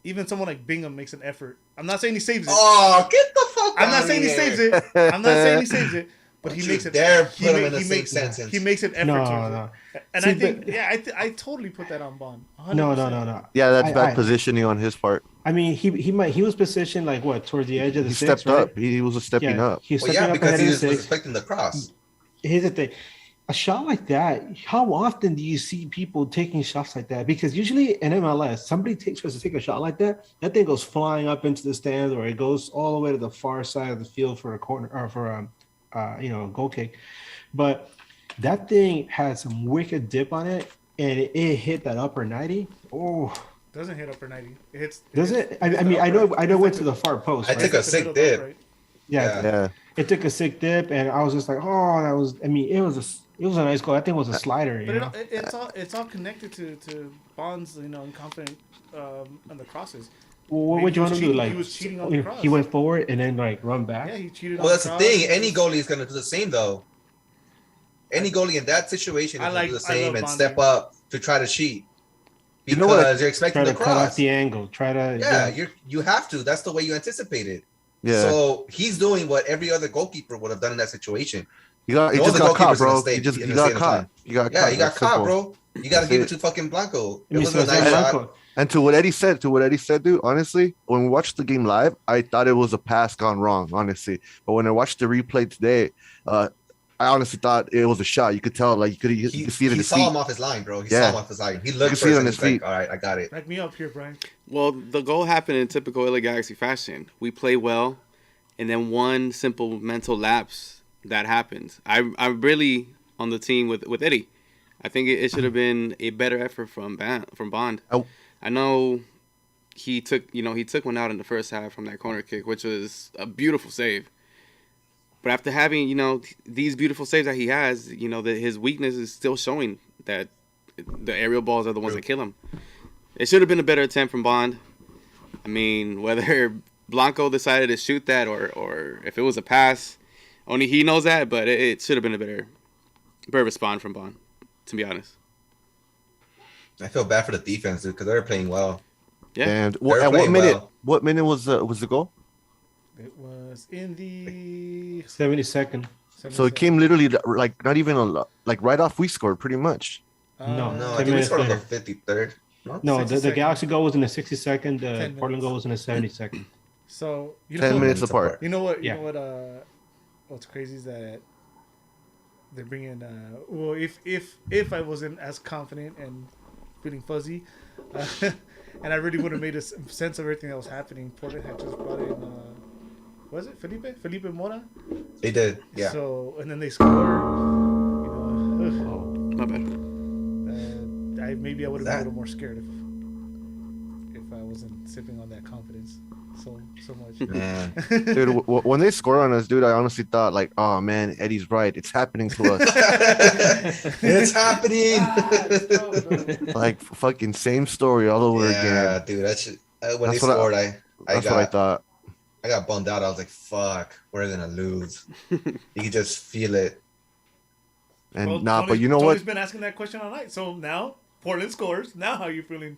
even someone like Bingham makes an effort. I'm not saying he saves it. Oh, get the fuck I'm not outta saying he here. saves it. I'm not saying he saves it, but he Don't makes you it. dare he put him ma- in the he same makes- sentence. He makes an effort No, towards no. it, and See, I think, but- I totally put that on Bond. 100%. No. Yeah, that's I- bad I- positioning on his part. I mean, he was positioned like what, towards the edge of the He six, stepped right? up. He was stepping up. He was Well, stepping yeah, up because ahead he of was the six. expecting the cross. Here's the thing. A shot like that, how often do you see people taking shots like that? Because usually in MLS, somebody tries to take a shot like that, that thing goes flying up into the stands, or it goes all the way to the far side of the field for a corner, or for a goal kick. But that thing had some wicked dip on it, and it hit that upper 90. Oh, Doesn't hit upper 90. It hits. does it? I mean, I know it went to the far post. I Right? took a sick dip. Yeah, Yeah. it took a sick dip, and I was just like, oh, that was. I mean, it was a nice goal. That thing was a slider. But You know? it's all connected to Bond's confident on the crosses. Well, Maybe what do you he want was to do? cheating- Like, he was cheating on the cross. he went forward and then like run back. Yeah, he cheated. Well, on that's the cross. thing. Any goalie is going to do the same, though. Any goalie in that situation is I going to do the love same and Bonding. step up to try to cheat. You Because know what? you're expecting Try the to cut off cross. the angle. Try to. Yeah, you have to. That's the way you anticipate it. Yeah. So he's doing what every other goalkeeper would have done in that situation. He No just other got caught, goalkeeper's bro. gonna stay He in the got same caught. time. He got Yeah, caught. he got That's caught, simple. bro. You got to That's give it. it to fucking Blanco. I It mean, was so a nice that's shot. And to what Eddie said, dude, honestly, when we watched the game live, I thought it was a pass gone wrong, honestly. But when I watched the replay today, I honestly thought it was a shot. You could tell, like you could see it in He his saw feet. him off his line, bro. He Yeah. saw him off his line. He looked could first see it on and his he's like, feet. all right, I got it. Back me up here, Brian. Well, the goal happened in typical LA Galaxy fashion. We play well, and then one simple mental lapse that happens. I'm really on the team with Eddie. I think it should have been a better effort from Bond. Oh. I know he took one out in the first half from that corner kick, which was a beautiful save. But after having these beautiful saves that he has, that his weakness is still showing that the aerial balls are the ones that kill him. It should have been a better attempt from Bond. I mean, whether Blanco decided to shoot that or if it was a pass, only he knows that. But it should have been a better response from Bond, to be honest. I feel bad for the defense, dude, because they were playing well. Yeah. And They were at what playing minute? well. What minute was the goal? It was in the 72nd. So it came literally like not even like right off. We scored pretty much. No. No, 10 I think we minutes scored on the later. 53rd. No? No, the 62nd. Galaxy goal was in the 62nd. 10 The Portland minutes. goal was in the 72nd. So 10 minutes apart. You know what? Yeah. What's crazy is that they bring in. Well, if I wasn't as confident and feeling fuzzy, and I really would have made a sense of everything that was happening, Portland had just brought in. Was it Felipe Mora? They did, yeah. So and then they score. My bad. Maybe I would have been a That- little more scared if I wasn't sipping on that confidence so much. Man. Dude, when they scored on us, dude, I honestly thought like, oh man, Eddie's right. It's happening to us. It's happening. Like fucking same story all over Yeah, again. dude. That shit, when That's they what scored, That's what I thought. I got bummed out. I was like, "Fuck, we're gonna lose." You could just feel it. And Well, but Tony's- you know Tony's what? been asking that question all night. So now Portland scores. Now how you feeling?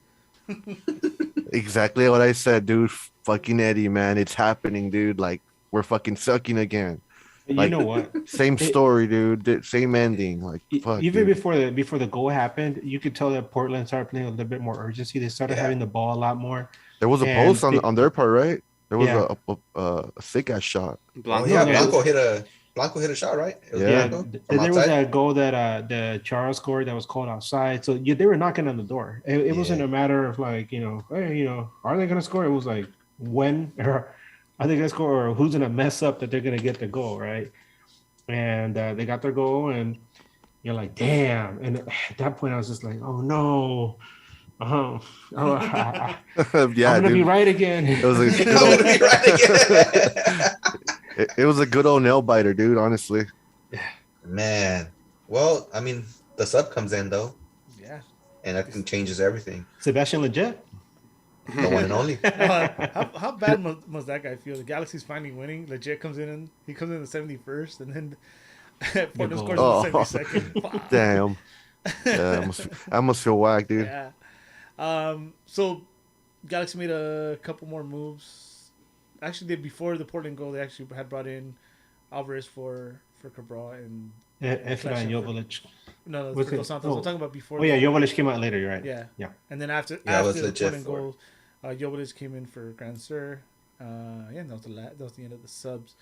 Exactly what I said, dude. Fucking Eddie, man. It's happening, dude. Like, we're fucking sucking again. You Like, know what? same It, story, dude. Same ending. Like, fuck, even dude. before the goal happened, you could tell that Portland started playing a little bit more urgency. They started Yeah. having the ball a lot more, There was a and post on their part, right? There was yeah, a sick ass shot. Oh Blanco no, yeah, did. Blanco hit a shot, right? It was yeah. Yeah. Blanco from Then there was outside. that goal that the Chara scored that was called outside. So they were knocking on the door. It wasn't Yeah. a matter of like hey, are they gonna score? It was like when or are they gonna score or who's gonna mess up that they're gonna get the goal, right? And they got their goal, and you're like, damn. And at that point, I was just like, oh no, oh, I'm Yeah, gonna be dude. right again. It was a good I'm old. gonna be right again. It was a good old nail biter, dude. Honestly. Man. Well, I mean, the sub comes in though, Yeah. and I think changes everything. Sebastian Legit. The one and only. How bad must that guy feel? The Galaxy's finally winning. Legit comes in. He comes in the 71st, and then Portland scores Oh. in the 72nd. Fuck. Damn. Yeah, I must feel whack, dude. Yeah. So Galaxy made a couple more moves. Actually, before the Portland goal, they actually had brought in Alvarez for Cabral and Efra and Joveljic. no, Was for it- Dos Santos. oh. I'm talking about before. Oh yeah, Joveljic came out later. You're right. Yeah. Yeah. And then after Yeah, it was the legit Portland for it. goal, Joveljic came in for Grand Sur. Yeah, that was the end of the subs.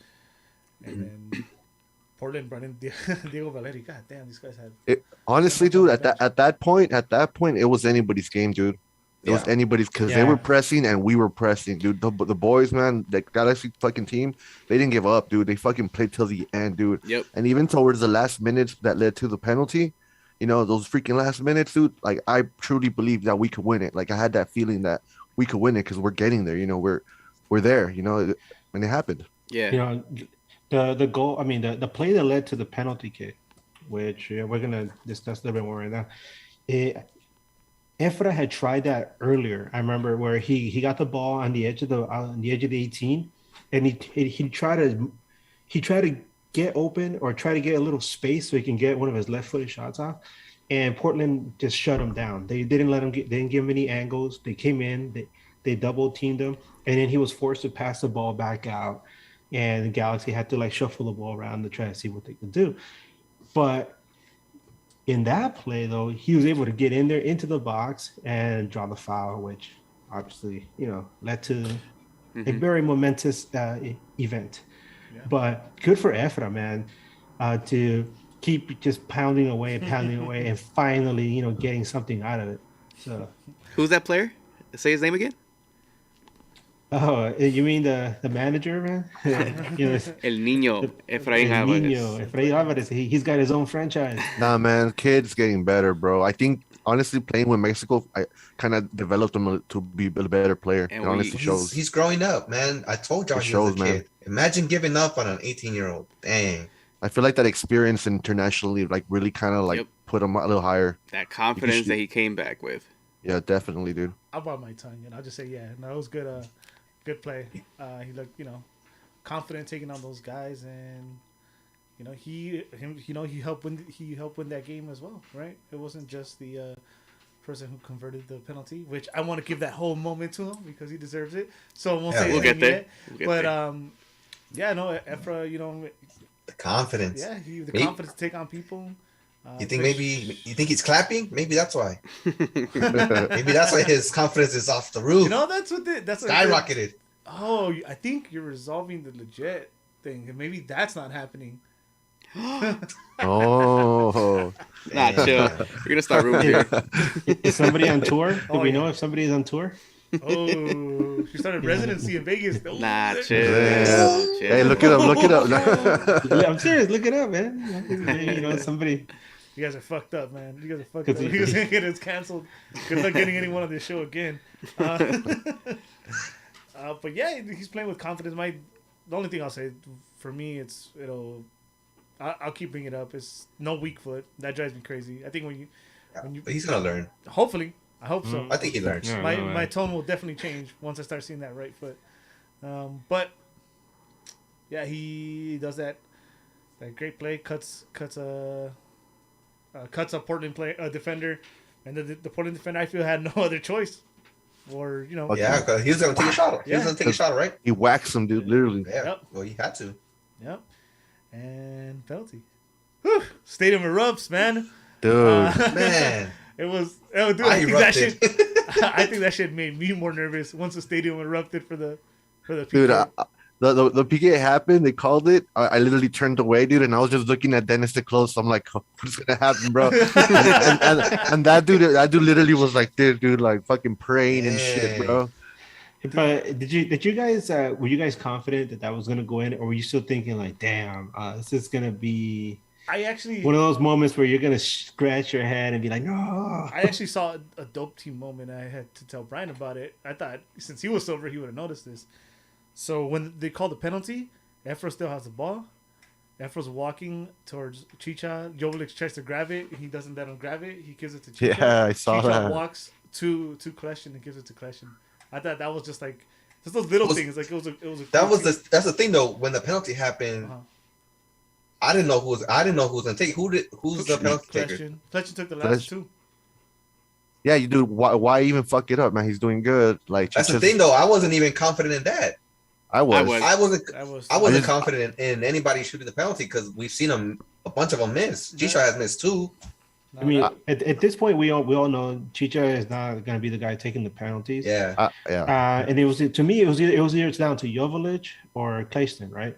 And then Portland brought in Diego Valeri. God damn, these guys had. Honestly, dude, at that point, it was anybody's game, dude. It was Yeah. anybody's because Yeah. they were pressing and we were pressing, dude. The boys, man, the Galaxy fucking team, they didn't give up, dude. They fucking played till the end, dude. Yep. And even towards the last minutes that led to the penalty, those freaking last minutes, dude. Like I truly believed that we could win it. Like I had that feeling that we could win it because we're getting there. We're there. And it happened. Yeah. The goal. I mean, the play that led to the penalty kick, which we're gonna discuss a little bit more right now. Efra had tried that earlier. I remember where he got the ball on the edge of the 18, and he tried to get open or try to get a little space so he can get one of his left-footed shots off. And Portland just shut him down. They didn't let him they didn't give him any angles. They came in, they double teamed him, and then he was forced to pass the ball back out. And the Galaxy had to like shuffle the ball around to try to see what they could do. But in that play, though, he was able to get in there into the box and draw the foul, which obviously, led to a very momentous event. Yeah. But good for Efra, man, to keep just pounding away, and finally, getting something out of it. So, Who's that player? Say his name again. oh, you mean the manager, man? El Niño Efraín Álvarez. Efraín Álvarez. He's got his own franchise. Nah, man, kid's getting better, bro. I think honestly, playing with Mexico, I kind of developed him to be a better player. And It honestly shows. He's growing up, man. I told y'all It he was a shows, man. kid. Imagine giving up on an 18-year-old. Dang. I feel like that experience internationally, like, really kind of like Yep. put him a little higher. That confidence shoot. that he came back with. Yeah, definitely, dude. I'll bite my tongue and I'll just say, yeah, no, it was good. Good play. He looked, confident taking on those guys, and he helped win that game as well, right? It wasn't just the person who converted the penalty, which I want to give that whole moment to him because he deserves it. So I won't Yeah, say We'll his get name there. yet. We'll get But there. yeah, no, Efra, The confidence. yeah, the Maybe- confidence to take on people. You think he's clapping? Maybe that's why. Maybe that's why his confidence is off the roof. That's what that's what Skyrocketed. Oh, I think you're resolving the legit thing, and maybe that's not happening. Oh, Nah, chill. We're gonna start rumors here. Is somebody on tour? Do Oh, we yeah. know if somebody is on tour? Oh, she started residency in Vegas. Oh, Nah, shit. chill. yeah. chill. Hey, look it up. Look it up. I'm serious. Look it up, man. Somebody. You guys are fucked up, man. You guys are fucked 'Cause up. he- You guys are gonna get us canceled. Good luck getting anyone on this show again. But yeah, he's playing with confidence. The only thing I'll say for me, I'll keep bringing it up. It's no weak foot. That drives me crazy. I think when you But he's gonna learn. hopefully, I hope so. I think he learns. Yeah. My tone will definitely change once I start seeing that right foot. But yeah, he does that great play, cuts a Portland defender, and the Portland defender I feel had no other choice. or Yeah, because he was gonna take a shot. He was gonna take a shot, right? He waxed him, dude. Literally. Yeah. Yep. Well, he had to. Yep. And penalty. Whew. Stadium erupts, man. Dude. Man. It was. Oh, dude, I think that shit. I think that shit made me more nervous once the stadium erupted for the PK. Dude, the PK happened. They called it. I literally turned away, dude, and I was just looking at Dennis to close. So I'm like, what's gonna happen, bro? and that dude literally was like, dude, like fucking praying and shit, bro. But did you guys were you guys confident that was gonna go in, or were you still thinking like, damn, this is gonna be? I actually one of those moments where you're gonna scratch your head and be like, no. I actually saw a dope team moment. I had to tell Brian about it. I thought since he was sober, he would have noticed this. So when they called the penalty, Efro still has the ball. Efro's walking towards Chicha. Jovic tries to grab it. He doesn't let him grab it. He gives it to Chicha. Yeah, I saw Chicha that. walks to Kleshin and gives it to Kleshin. I thought that was just like just those little things. Like it was a That's the thing though. When the penalty happened, I didn't know who was gonna take. Who's the penalty taker? Kleshin took the last two. Yeah, you do. Why even fuck it up, man? He's doing good. Like that's the thing though. I wasn't even confident in that. I wasn't confident in anybody shooting the penalty because we've seen a bunch of them miss. Chicha has missed two. I mean, at this point, we all know Chicha is not going to be the guy taking the penalties. Yeah, and it was either down to Jovic or Clayton, right?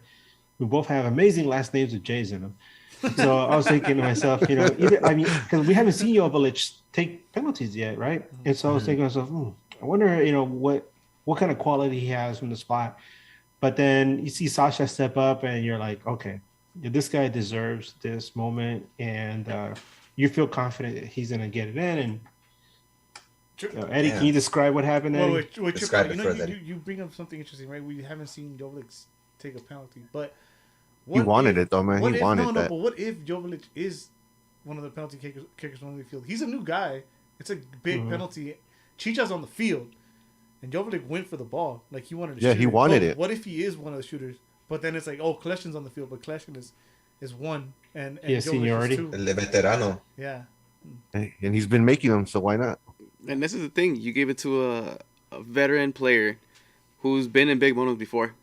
We both have amazing last names with J's in them. So I was thinking to myself, because we haven't seen Jovic take penalties yet, right? And so I was thinking to myself, I wonder, what kind of quality he has from the spot. But then you see Stache step up, and you're like, okay, this guy deserves this moment, and you feel confident that he's going to get it in. And Eddie, can you describe what happened? Eddie? You bring up something interesting, right? We haven't seen Jovic take a penalty, but he wanted it though, man. He wanted that. But what if Jovic is one of the penalty kickers on the field? He's a new guy. It's a big penalty. Chicha's on the field. And Jovic went for the ball. Like, he wanted to shoot. Yeah, he wanted it. What if he is one of the shooters? But then it's like, Kleshin's on the field, but Kleshin is one. And seniority. Is two. El veterano. Yeah. And he's been making them, so why not? And this is the thing. You gave it to a veteran player who's been in big moments before.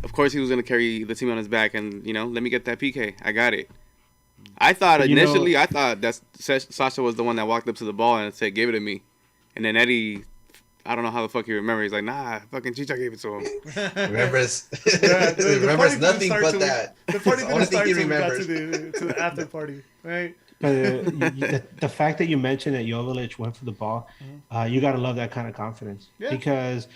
Of course, he was going to carry the team on his back and, let me get that PK. I got it. I thought initially, that Stache was the one that walked up to the ball and said, give it to me. And then Eddie... I don't know how the fuck he remembers. He's like, nah, fucking Chicha gave it to him. Remembers nothing but that. The party didn't start until we got to the after party, right? The fact that you mentioned that Jovic went for the ball, you got to love that kind of confidence. Yeah. Because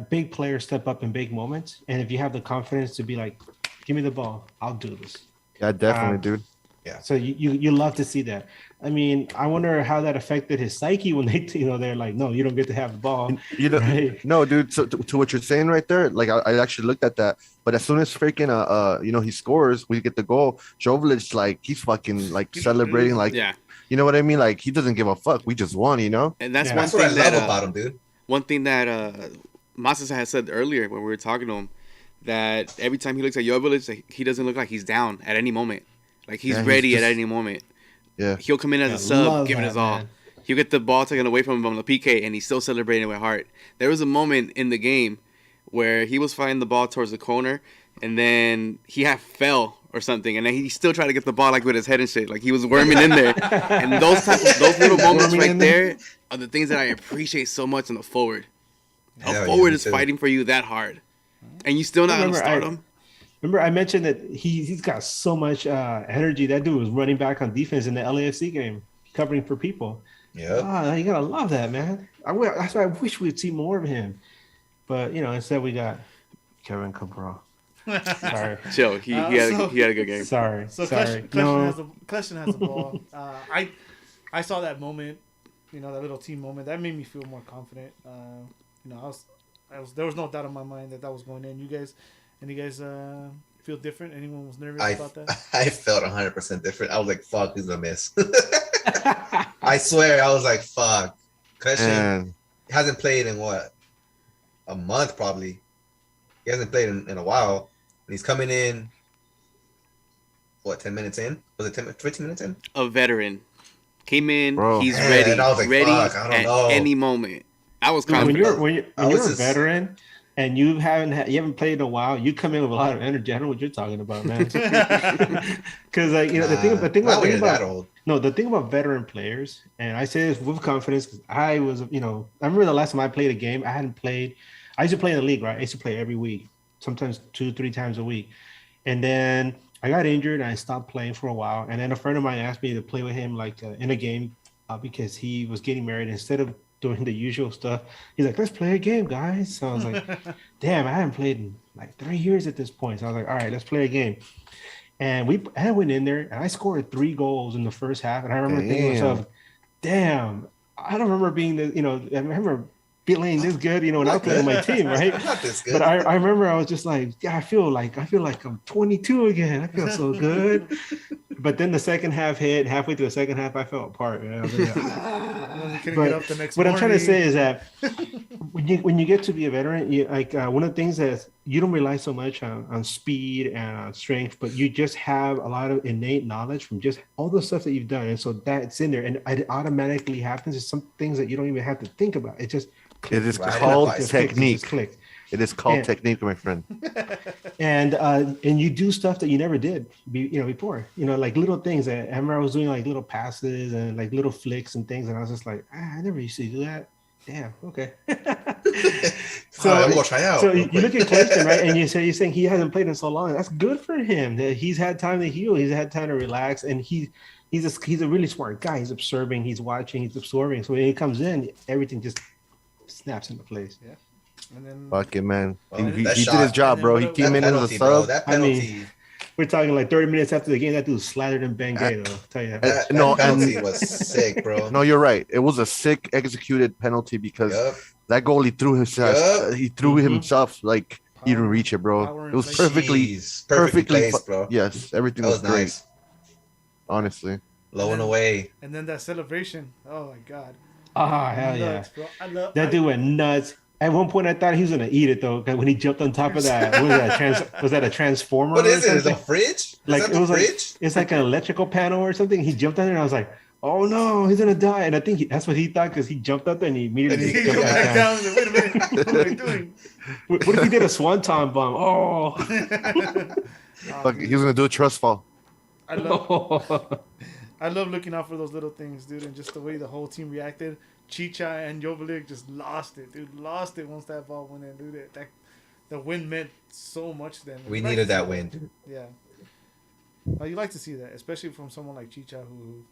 big players step up in big moments. And if you have the confidence to be like, give me the ball, I'll do this. Yeah, definitely, dude. Yeah. So you love to see that. I mean, I wonder how that affected his psyche when they're like, no, you don't get to have the ball. Right? No, dude. So to what you're saying right there, like I actually looked at that. But as soon as freaking he scores, we get the goal. Jovic, like he's fucking like celebrating, like you know what I mean? Like he doesn't give a fuck. We just won, And that's that's what I love about him, dude. One thing that Masa had said earlier when we were talking to him, that every time he looks at Jovic, he doesn't look like he's down at any moment. Like he's ready at any moment. Yeah, he'll come in as a sub, give it his all. He'll get the ball taken away from him on the PK, and he's still celebrating with heart. There was a moment in the game where he was fighting the ball towards the corner, and then he fell or something, and then he still tried to get the ball like with his head and shit, like he was worming in there. And those little moments right there are the things that I appreciate so much in the forward. A forward is fighting for you that hard, and you still not gonna start him. Remember, I mentioned that he's got so much energy. That dude was running back on defense in the LAFC game, covering for people. Yeah, you gotta love that, man. That's why I wish we'd see more of him. But instead we got Kevin Cabral. Sorry, chill. He had a good game. Sorry. Kleshin has the ball. I saw that moment, that little team moment. That made me feel more confident. There was no doubt in my mind that was going in. You guys feel different? Anyone was nervous about that? I felt 100% different. I was like, fuck, who's gonna miss? I swear, I was like, fuck. Kleshin hasn't played in a month probably. He hasn't played in a while. And he's coming in, 10 minutes in? Was it 15 minutes in? A veteran. Came in, Bro. he's ready. And I was like, ready fuck, I don't know. any moment. I was When confident. you're a veteran and you haven't played in a while, you come in with a lot of energy. I don't know what you're talking about, man. Because like the thing about veteran players, and I say this with confidence because I remember the last time I played a game. I used to play in the league, right? I used to play every week, sometimes 2-3 times a week, and then I got injured and I stopped playing for a while. And then a friend of mine asked me to play with him in a game because he was getting married. Instead of doing the usual stuff, he's like, let's play a game, guys. So I was like, damn, I haven't played in like 3 years at this point. So I was like, all right, let's play a game. And I went in there and I scored 3 goals in the first half. And I remember thinking to myself, damn, I don't remember I remember feeling this good, when I played with my team, right? Not this good. But I remember I was just like, yeah, I feel like I'm 22 again. I feel so good. But then the second half hit. Halfway through the second half, I fell apart. I was like, what I'm trying to say is that when you get to be a veteran, one of the things that you don't rely so much on speed and on strength, but you just have a lot of innate knowledge from just all the stuff that you've done, and so that's in there, and it automatically happens. It's some things that you don't even have to think about. It just it is called technique. It is called technique, my friend. And you do stuff that you never did, before. Like little things. I remember I was doing like little passes and like little flicks and things, and I was just like, I never used to do that. Damn. Okay. So I'm gonna try out. So you look at Clayton, right, and you're saying he hasn't played in so long. That's good for him. That he's had time to heal. He's had time to relax, and he's a really smart guy. He's observing. He's watching. He's absorbing. So when he comes in, everything just snaps into place. Yeah. And then fuck it, man. He did his job, bro. He came in as a sub. That penalty. We're talking like 30 minutes after the game. That dude slathered in Bengay, though. I'll tell you that. That penalty was sick, bro. No, you're right. It was a sick executed penalty because that goalie threw himself. He threw himself like he didn't reach it, bro. It was perfectly placed, bro. Yes, everything was great. Nice. Honestly, low and away. And then that celebration. Oh my god. Hell yeah! That dude went nuts. At one point, I thought he was gonna eat it though, when he jumped on top of that. Was that a transformer? What is it? Is it a fridge? It's like an electrical panel or something. He jumped on there, and I was like, "Oh no, he's gonna die!" And I think that's what he thought because he jumped up there and he immediately jumped back down. Wait a minute, what am I doing? What if he did a swanton bomb? Oh, he was gonna do a trust fall. I love looking out for those little things, dude, and just the way the whole team reacted. Chicha and Jovelik just lost it, dude. Lost it once that ball went in, dude. The win meant so much then. We needed that win, dude. Yeah. You like to see that, especially from someone like Chicha, who,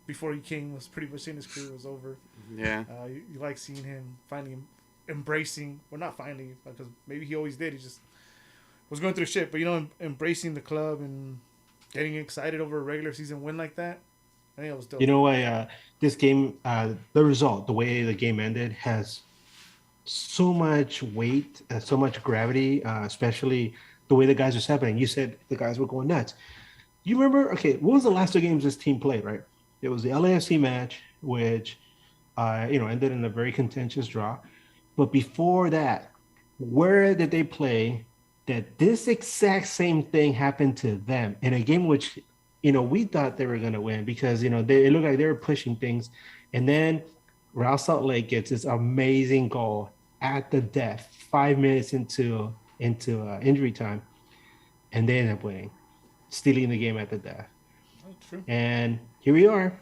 before he came, was pretty much saying his career was over. Yeah. You like seeing him finally embracing, well, not finally, because maybe he always did. He just was going through shit, but embracing the club and getting excited over a regular season win like that. I think it was dope. You know why this game, the result, the way the game ended, has so much weight, so much gravity, especially the way the guys are separating. You said the guys were going nuts. You remember? Okay, what was the last 2 games this team played? Right, it was the LAFC match, which ended in a very contentious draw. But before that, where did they play that this exact same thing happened to them in a game which? We thought they were going to win because, it looked like they were pushing things. And then Real Salt Lake gets this amazing goal at the death, 5 minutes into injury time. And they end up winning, stealing the game at the death. Oh, true. And here we are,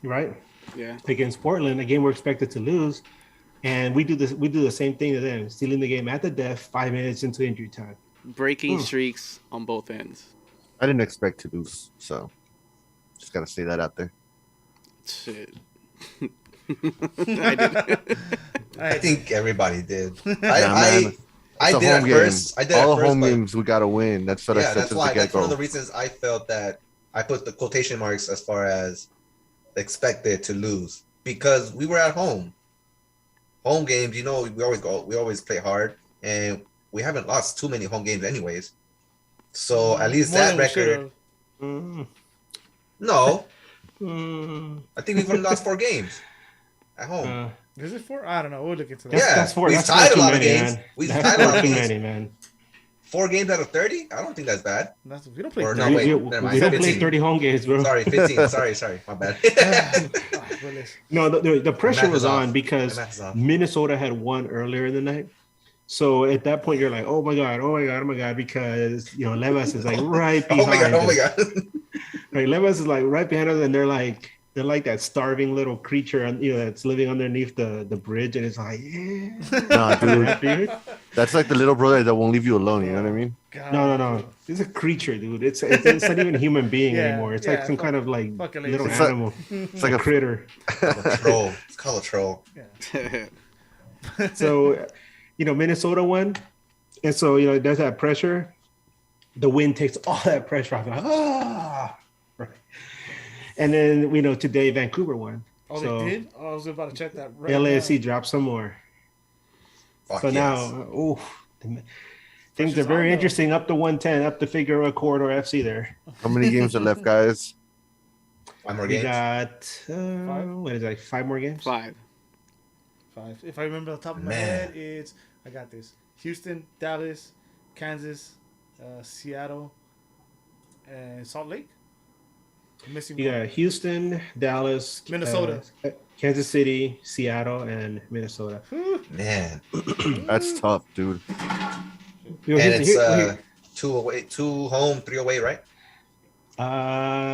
right? Yeah. Against Portland, a game we're expected to lose. And we do the same thing to them, stealing the game at the death, 5 minutes into injury time. Breaking streaks on both ends. I didn't expect to lose, so just gotta say that out there. Shit. I did. I think everybody did. I did at first. All the home but, games we gotta win. That's what I said. That's one of the reasons I felt that I put the quotation marks as far as expected to lose because we were at home. Home games, we always play hard, and we haven't lost too many home games anyways. So at least that record. No. I think we've only lost 4 games at home. Is it 4? I don't know. We'll look into that. Yeah, that's 4. We've tied a lot of games. We've tied a lot of games. Many, man. 4 games out of 30? I don't think that's bad. We don't play 30. We don't play 30 home games, bro. Sorry, 15. sorry. My bad. Willis. No, the pressure math was is off. on My because math is off. Minnesota had won earlier in the night. So at that point, you're like, oh my god, because Levas is like right Oh my god! behind Oh my us. god! Right, Levas is like right behind us, and they're like that starving little creature, that's living underneath the bridge, and it's like, yeah, Nah, dude. dude. That's like the little brother that won't leave you alone. You know what I mean? God. No. It's a creature, dude. It's not even a human being anymore. It's like some kind of like fucking little lazy. animal. It's like a critter. A troll. It's called a troll. Yeah. So, Minnesota won, and so there's that pressure. The wind takes all that pressure off. Right. And then we know today Vancouver won. Oh, So they did? Oh, I was about to check that right LAFC now. dropped some more. Fuck So yes. now, things Pressure's are very on, though. interesting up to 110, up to Figueroa Corridor FC there. How many games are left, guys? 5 more We games. got, Five? what is that, 5 more games? 5. 5. If I remember off the top of my Man. head, I got this. Houston, Dallas, Kansas, Seattle, and Salt Lake. I'm missing You one. got Houston, Dallas, Minnesota. Kansas City, Seattle, and Minnesota. Man. That's tough, dude. And it's 2 away, 2 home, 3 away, right?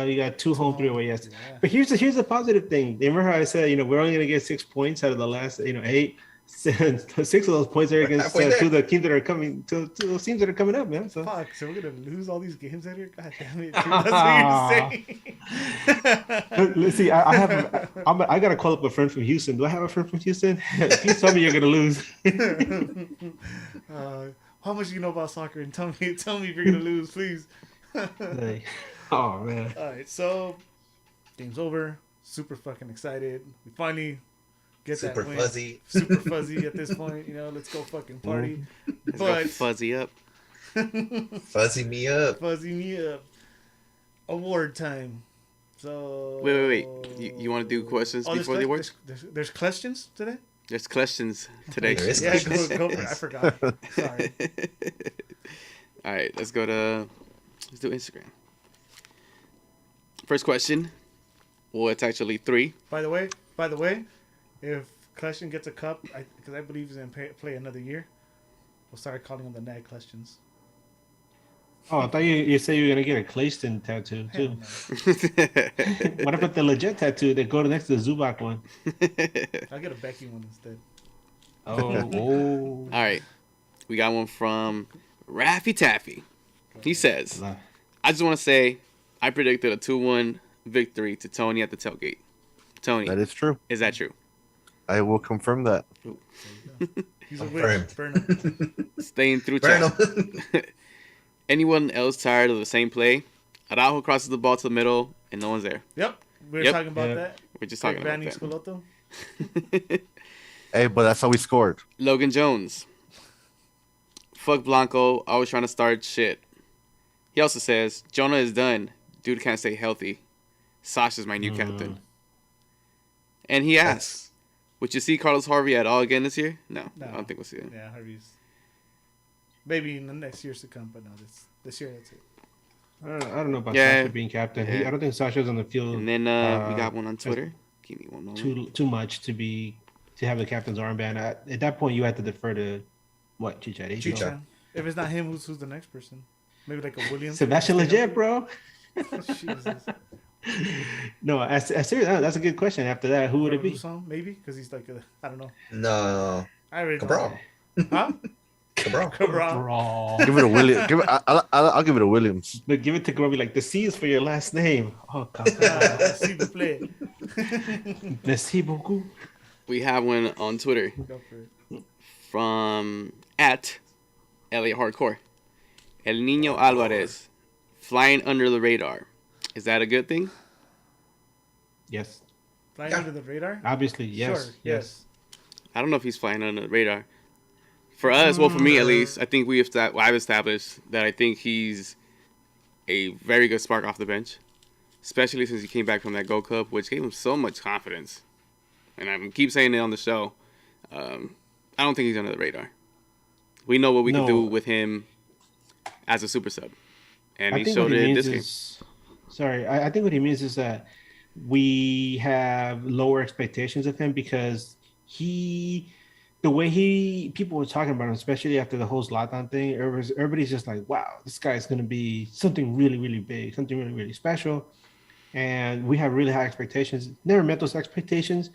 You got 2 home, 3 away, yes. Yeah. But here's the positive thing. Remember how I said, we're only going to get 6 points out of the last, 8. 6 of those points are We're against halfway there. 2 of the teams that are coming, 2 of those teams that are coming up, man. So Fuck, so we're going to lose all these games out here? God damn it. Dude, that's what you're saying. let's see. I got to call up a friend from Houston. Do I have a friend from Houston? Please tell me you're going to lose. How much do you know about soccer? And tell me if you're going to lose, please. Like, oh, man. All right, so game's over. Super fucking excited. We finally get Super that win. fuzzy. Super fuzzy at this point. Let's go fucking party. Let's go But fuzzy up. Fuzzy me up. fuzzy me up. Award time. So Wait. You want to do questions there's before the awards? There's questions today. There's questions today. There is Yeah, questions. go for it. I forgot. Sorry. All right, let's do Instagram. First question. Well, it's actually 3. By the way, if Question gets a cup, because I believe he's gonna play another year, we'll start calling him the Nag Questions. Oh, I thought you said you were going to get a Clayston tattoo, too. Hell What about the legit tattoo that go next to the Zubac one? no. I'll get a Becky one instead. Oh. All right, we got one from Raffy Taffy. He says, I just want to say I predicted a 2-1 victory to Tony at the tailgate. Tony, That is true. is that true? I will confirm that. He's a Confirmed. witch. Burn him. Staying through Burn chat. 'em. Anyone else tired of the same play? Araujo crosses the ball to the middle and no one's there. Yep, we were Yep. talking about Yeah. that. We're just talking about Vanny that. Schelotto. Hey, but that's how we scored. Logan Jones. Fuck Blanco. Always trying to start shit. He also says, Jonah is done. Dude can't stay healthy. Sasha's my new captain. And he asks, would you see Carlos Harvey at all again this year? No. No. I don't think we'll see him. Yeah, Harvey's. Maybe in the next years to come, but no, this year that's it. I don't know about Yeah. Sasha being captain. Yeah. I don't think Sasha's on the field And then we got one on Twitter. Give me one moment. too much to have the captain's armband. At that point, you had to defer to what Chicharito. Chicha. If it's not him, who's the next person? Maybe like a Williams. Sebastian Legit, bro. Jesus. No, as serious. That's a good question. After that, who would it be? Russon, maybe because he's like I don't know. No. I already know. Cabral. Huh? Cabral. Cabral. Bro. Give it a Williams. I'll give it a Williams. But give it to Groby. Like the C is for your last name. Oh, come See the play. on. Merci beaucoup. We have one on Twitter Go for it. from at Elliot Hardcore. El Niño Alvarez. Flying under the radar. Is that a good thing? Yes. Flying Yeah. under the radar. Obviously, yes. Sure. Yes. I don't know if he's flying under the radar. For us, well, for me at least, I think I've established that I think he's a very good spark off the bench, especially since he came back from that Gold Cup, which gave him so much confidence. And I keep saying it on the show. I don't think he's under the radar. We know what we can do with him as a super sub, and he showed it this game. Sorry, I think what he means is that we have lower expectations of him because the way people were talking about him, especially after the whole Zlatan thing, everybody's just like, wow, this guy's going to be something really, really big, something really, really special. And we have really high expectations. Never met those expectations,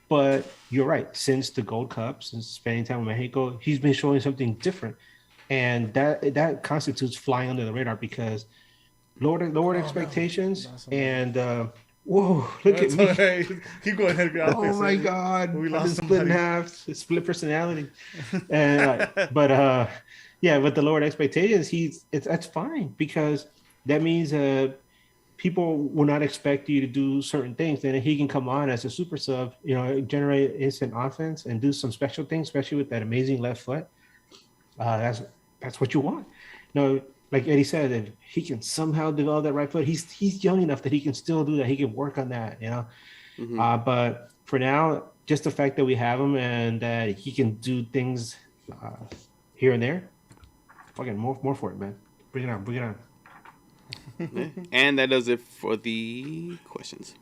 but you're right. Since the Gold Cup, since spending time with Mexico, he's been showing something different, and that constitutes flying under the radar because lowered expectations. And whoa, look at me! Right. Keep going ahead. Oh my God, we I've lost been split in somebody. half, split personality. And yeah, with the lowered expectations, that's fine because that means people will not expect you to do certain things. Then he can come on as a super sub, generate instant offense and do some special things, especially with that amazing left foot. That's what you want. No, like Eddie said, if he can somehow develop that right foot, he's young enough that he can still do that. He can work on that, Mm-hmm. But for now, just the fact that we have him and that he can do things here and there, fucking more for it, man. Bring it on, bring it on. Yeah. And that does it for the questions.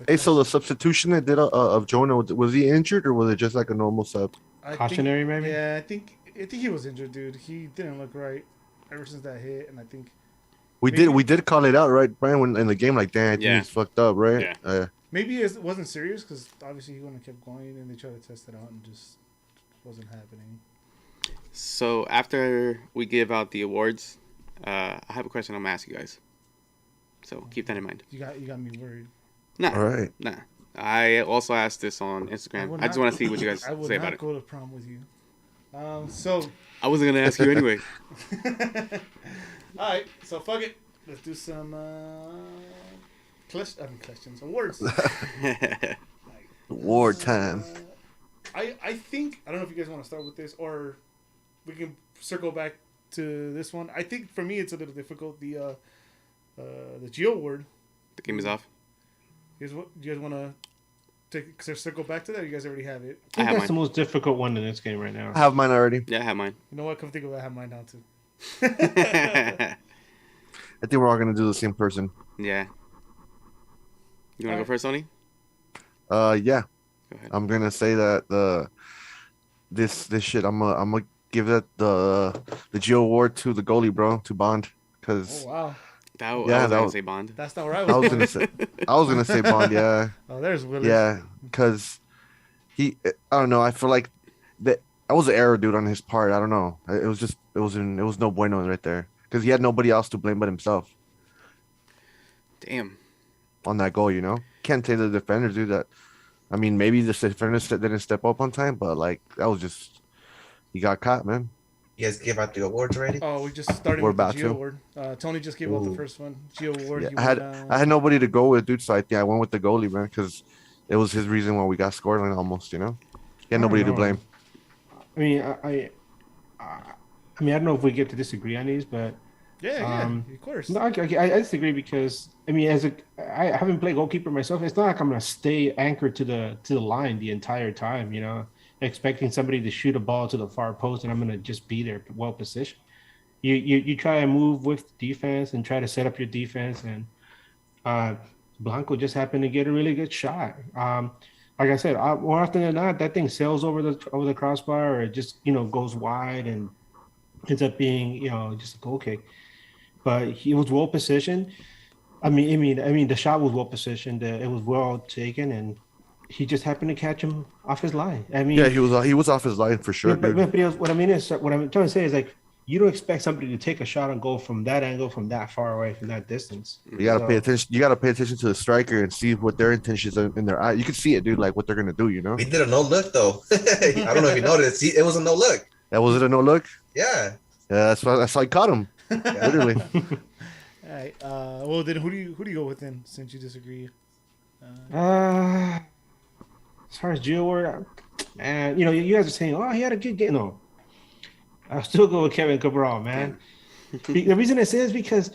Hey, so the substitution they did of Jonah, was he injured or was it just like a normal sub? Cautionary, maybe? Yeah, I think he was injured, dude. He didn't look right ever since that hit, and I think We did call it out, right, Brian? When in the game, like, damn, I think Yeah. he's fucked up, right? Yeah. maybe it wasn't serious because obviously he wouldn't have kept going, and they tried to test it out and just wasn't happening. So after we give out the awards, I have a question I'm gonna ask you guys. So keep that in mind. You got me worried. Nah, All right. nah. I also asked this on Instagram. I just want to see what you guys I would say not about it. go to prom with you. So I wasn't gonna ask you anyway. all right, so fuck it. Let's do some questions, awards. Wartime. I think I don't know if you guys want to start with this or we can circle back to this one. I think for me it's a little difficult. The Geo award. The game is off. Do you guys want to circle back to that? Or you guys already have it. I think have that's the mine. most difficult one in this game right now. I have mine already. Yeah, I have mine. You know what? Come think of it, I have mine down too. I think we're all gonna do the same person. Yeah. You want to go first, Sony? Yeah. Go ahead. I'm gonna say that this shit. I'm gonna give that the Geo award to the goalie, bro, to Bond, because Oh wow, I Yeah, was that gonna was- say Bond. that's not where I I was was. gonna say Bond, yeah, Oh, there's Willis. yeah, because I don't know. I feel like that was an error, dude, on his part. I don't know. It was no bueno right there because he had nobody else to blame but himself Damn. on that goal. Can't say the defenders do that. I mean, maybe the defenders didn't step up on time, but like that was just he got caught, man. You guys gave out the awards already? Oh, we just started We're with the about Geo to. award. Tony just gave out the Ooh. first one. Geo award. Yeah, he I went, had nobody to go with, dude. So I think I went with the goalie, man, because it was his reason why we got scored on almost. He had nobody to know. blame. I mean, I mean, I don't know if we get to disagree on these, but yeah, of course. no, I disagree because I mean, I haven't played goalkeeper myself. It's not like I'm gonna stay anchored to the line the entire time, expecting somebody to shoot a ball to the far post and I'm gonna just be there well positioned. You try and move with defense and try to set up your defense, and Blanco just happened to get a really good shot. Like I said, more often than not, that thing sails over the crossbar, or it just goes wide and ends up being just a goal kick. But he was well positioned. I mean, the shot was well positioned. It was well taken, and he just happened to catch him off his line. I mean, Yeah, he was off his line for sure, but dude. what I'm trying to say is like you don't expect somebody to take a shot and go from that angle, from that far away, from that distance. You gotta pay attention. You gotta pay attention to the striker and see what their intentions are in their eye. You can see it, dude. Like what they're gonna do. We did a no look though. I don't know if you noticed. It was a no look. That was it. A no look. Yeah. Yeah, that's why I caught him. Literally. All right. Well, then who do you go with then? Since you disagree. As far as Gio were, and you guys are saying, oh, he had a good game. No, I'll still go with Kevin Cabral, man. The reason I say is because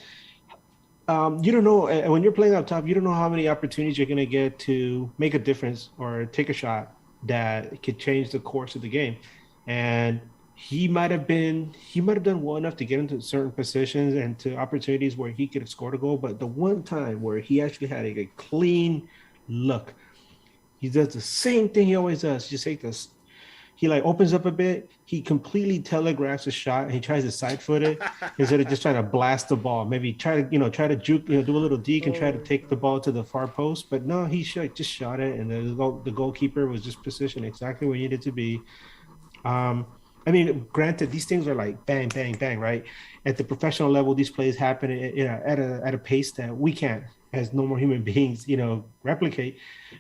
you don't know when you're playing up top, you don't know how many opportunities you're gonna get to make a difference or take a shot that could change the course of the game. And he might have done well enough to get into certain positions and to opportunities where he could have scored a goal. But the one time where he actually had a clean look, he does the same thing he always does. Just take this. He like opens up a bit. He completely telegraphs a shot. And he tries to side foot it instead of just trying to blast the ball. Maybe try to juke, do a little deke and try to take the ball to the far post. But no, he just shot it, and the goalkeeper was just positioned exactly where he needed to be. I mean, granted, these things are like bang, bang, bang, right? At the professional level, these plays happen at a pace that we can't, as normal human beings, replicate.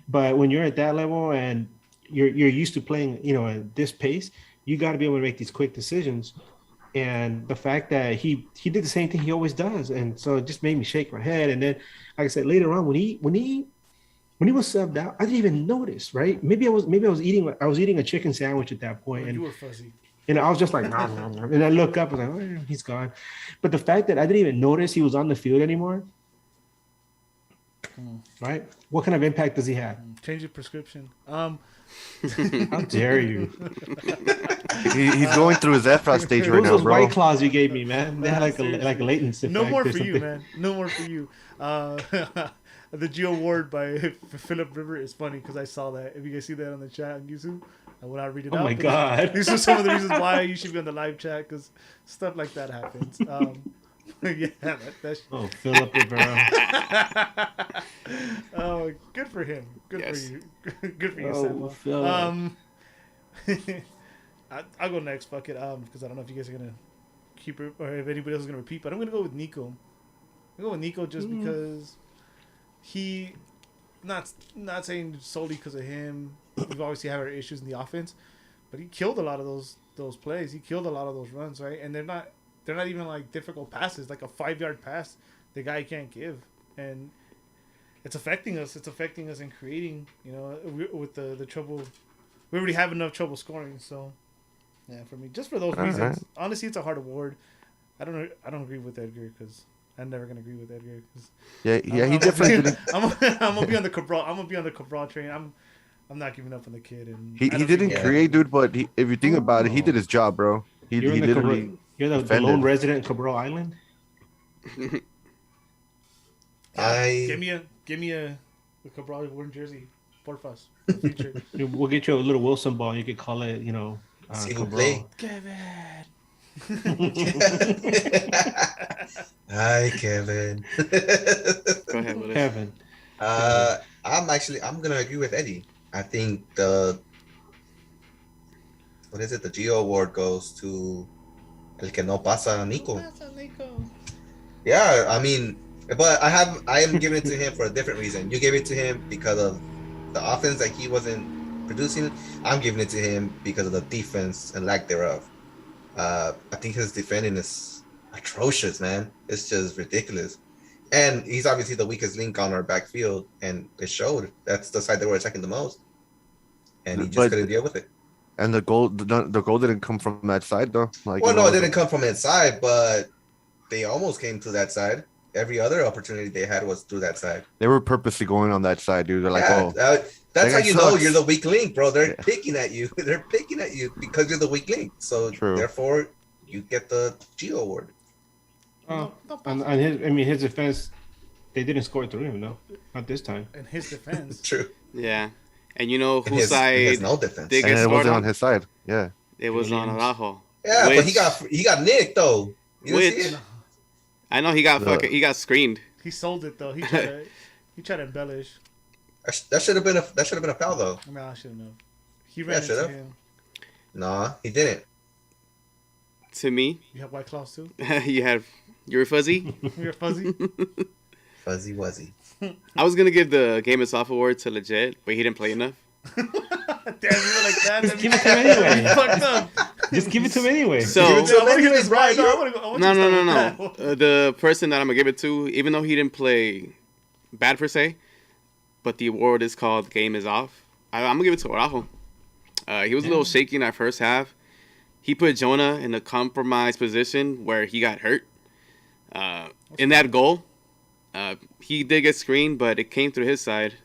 But when you're at that level and you're used to playing, at this pace, you got to be able to make these quick decisions. And the fact that he did the same thing he always does, and so it just made me shake my head. And then, like I said, later on when he was subbed out, I didn't even notice. Right? Maybe I was eating a chicken sandwich at that point, and you were fuzzy. And I was just like, nah. And I look up, I was like, oh, yeah, he's gone. But the fact that I didn't even notice he was on the field anymore, right? What kind of impact does he have? Change your prescription. How dare you? He's going through his Efron stage right Those now, those bro. White Claws you gave me, man. They had like a latency effect. No more or for you, something. man. No more for you. The Geo Award by Philip River is funny because I saw that. If you guys see that on the chat on YouTube, I will not read it out. Oh my god! These are some of the reasons why you should be on the live chat because stuff like that happens. Yeah, that's. Oh, Philip Rivera. Oh, good for him. Good for you. Good for you, Oh, Samuel. Philip. I'll go next. Fuck it. Because I don't know if you guys are gonna keep it or if anybody else is gonna repeat, but I'm gonna go with Nico. I'm gonna go with Nico just because he, not saying solely because of him. We've obviously had our issues in the offense, but he killed a lot of those plays. He killed a lot of those runs, right? And they're not even like difficult passes. Like a 5-yard pass, the guy can't give, and it's affecting us. It's affecting us in creating. With the trouble, we already have enough trouble scoring. So, yeah, for me, just for those reasons, right. honestly, it's a hard award. I don't agree with Edgar because I'm never gonna agree with Edgar. Yeah, he definitely didn't. I'm gonna be on the Cabral. I'm gonna be on the Cabral train. I'm not giving up on the kid. And He didn't create, dude. But if you think about it, he did his job, bro. He literally. You're the defended. lone resident in Cabral Island. Give me a Cabral wearing jersey. Porfas. For the future. We'll get you a little Wilson ball. You could call it, See who Cabral. play. Kevin. Hi, Kevin. Go ahead, Willis. Kevin. I'm gonna agree with Eddie. I think the Geo Award goes to El que no pasa, Nico. Yeah, I mean, but I am giving it to him for a different reason. You gave it to him because of the offense that he wasn't producing. I'm giving it to him because of the defense and lack thereof. I think his defending is atrocious, man. It's just ridiculous. And he's obviously the weakest link on our backfield, and it showed. That's the side that we're attacking the most, and he just couldn't deal with it. And the goal didn't come from that side, though. It didn't come from inside, but they almost came to that side. Every other opportunity they had was through that side. They were purposely going on that side, dude. They're like, that's how you know sucks. you're the weak link, bro. They're picking at you. They're picking at you because you're the weak link. So therefore, you get the Geo Award. On his defense, they didn't score through him, no, not this time. In his defense, True. Yeah, and you know whose side no defense. they and get it scored wasn't on? on his side. Yeah, It was on Araujo. Yeah, but Which- he got nicked though. You didn't see Which it? I know he got screened. he sold it though. He tried to embellish. That should have been a foul though. I shouldn't have. He ran into should've. him. Nah, he didn't. To me, You have White Claws too. you were fuzzy. You're fuzzy. Fuzzy wuzzy. I was gonna give the Game is Off award to Legit, but he didn't play enough. Damn, you were like that. Just give it to him anyway. Fucked up. Just give it to him anyway. So Give it to him I wanna hear anyways, this right. bro. No, I wanna go- I want no, you to no, start no, with no. that. The person that I'm gonna give it to, even though he didn't play bad per se, but the award is called Game is Off. I'm gonna give it to Araujo. He was a little shaky in that first half. He put Jonah in a compromised position where he got hurt. In that goal, he did get screened, but it came through his side.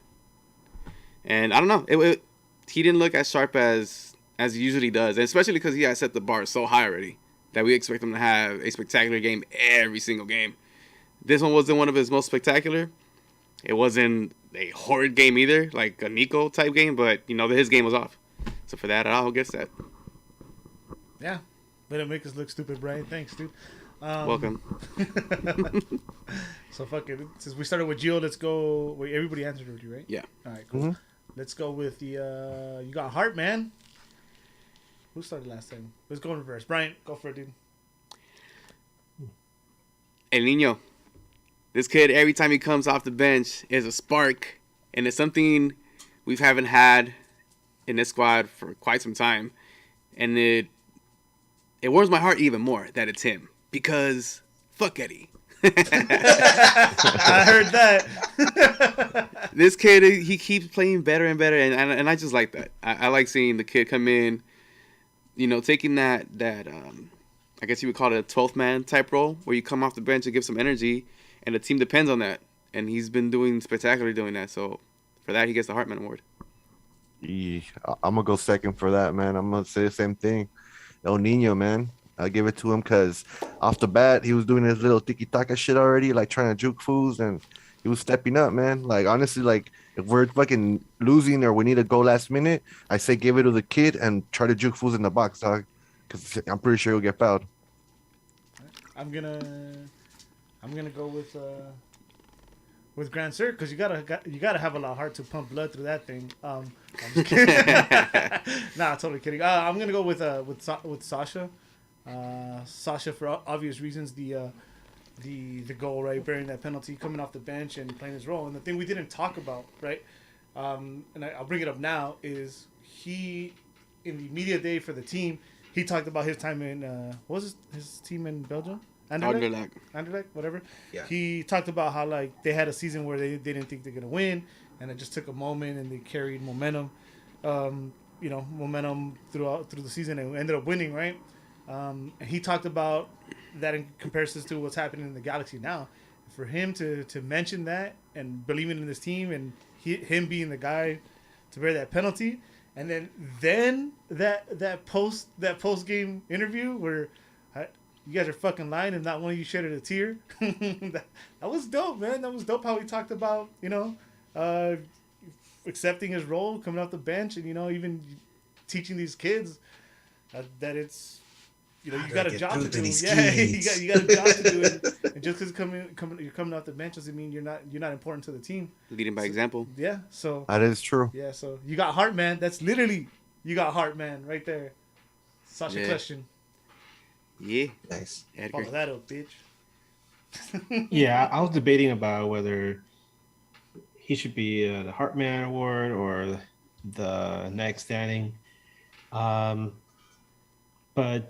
And I don't know, he didn't look as sharp as as he usually does, and especially because he has set the bar so high already that we expect him to have a spectacular game every single game. This one wasn't one of his most spectacular. It wasn't a horrid game either, like a Nico type game, but his game was off. So for that, I'll guess that. Yeah, but it make us look stupid, Brian. Thanks, dude. Welcome. So fuck it. Since we started with Gio, let's go. Wait, everybody answered already, right? Yeah. All right, cool. Let's go with the. You got Hart, man. Who started last time? Let's go in reverse. Brian, go for it, dude. El Niño. This kid, every time he comes off the bench, is a spark, and it's something we haven't had in this squad for quite some time, and it warms my heart even more that it's him, because fuck Eddie. I heard that. This kid, he keeps playing better and better, and I just like that. I like seeing the kid come in, taking that I guess you would call it a 12th man type role, where you come off the bench and give some energy, and the team depends on that. And he's been doing spectacularly doing that. So for that, he gets the Hartman Award. Yeah, I'm gonna go second for that, man. I'm gonna say the same thing. El Nino, man. I'll give it to him because off the bat, he was doing his little tiki-taka shit already, like trying to juke fools, and he was stepping up, man. Like, honestly, like, if we're fucking losing or we need to go last minute, I say give it to the kid and try to juke fools in the box, dog, because I'm pretty sure he'll get fouled. I'm gonna go with Grand Sir, because you gotta have a lot of heart to pump blood through that thing. I'm just kidding. Nah, totally kidding. I'm gonna go with Stache. Stache, for obvious reasons, the goal, right, bearing that penalty, coming off the bench and playing his role. And the thing we didn't talk about, right, and I'll bring it up now, is he, in the media day for the team, he talked about his time in what was his team in Belgium? Anderlecht, whatever. Yeah. He talked about how, like, they had a season where they didn't think they're gonna win, and it just took a moment, and they carried momentum, momentum through the season, and ended up winning, right? And he talked about that in comparison to what's happening in the Galaxy now. For him to mention that and believing in this team, and him being the guy to bear that penalty, and then that post game interview where you guys are fucking lying and not one of you shedded a tear. that was dope, man. That was dope how he talked about accepting his role, coming off the bench, and even teaching these kids that it's. You got a job to do. Yeah, you got a job to do it. And just because you're coming off the bench doesn't mean you're not important to the team. Leading by example. Yeah, so That is true. yeah, so you got heart, man. That's literally you got heart, man, right there. Sasha question. Yeah. Nice. Follow that up, bitch. Yeah, I was debating about whether he should be the Hartman Award or the next standing. But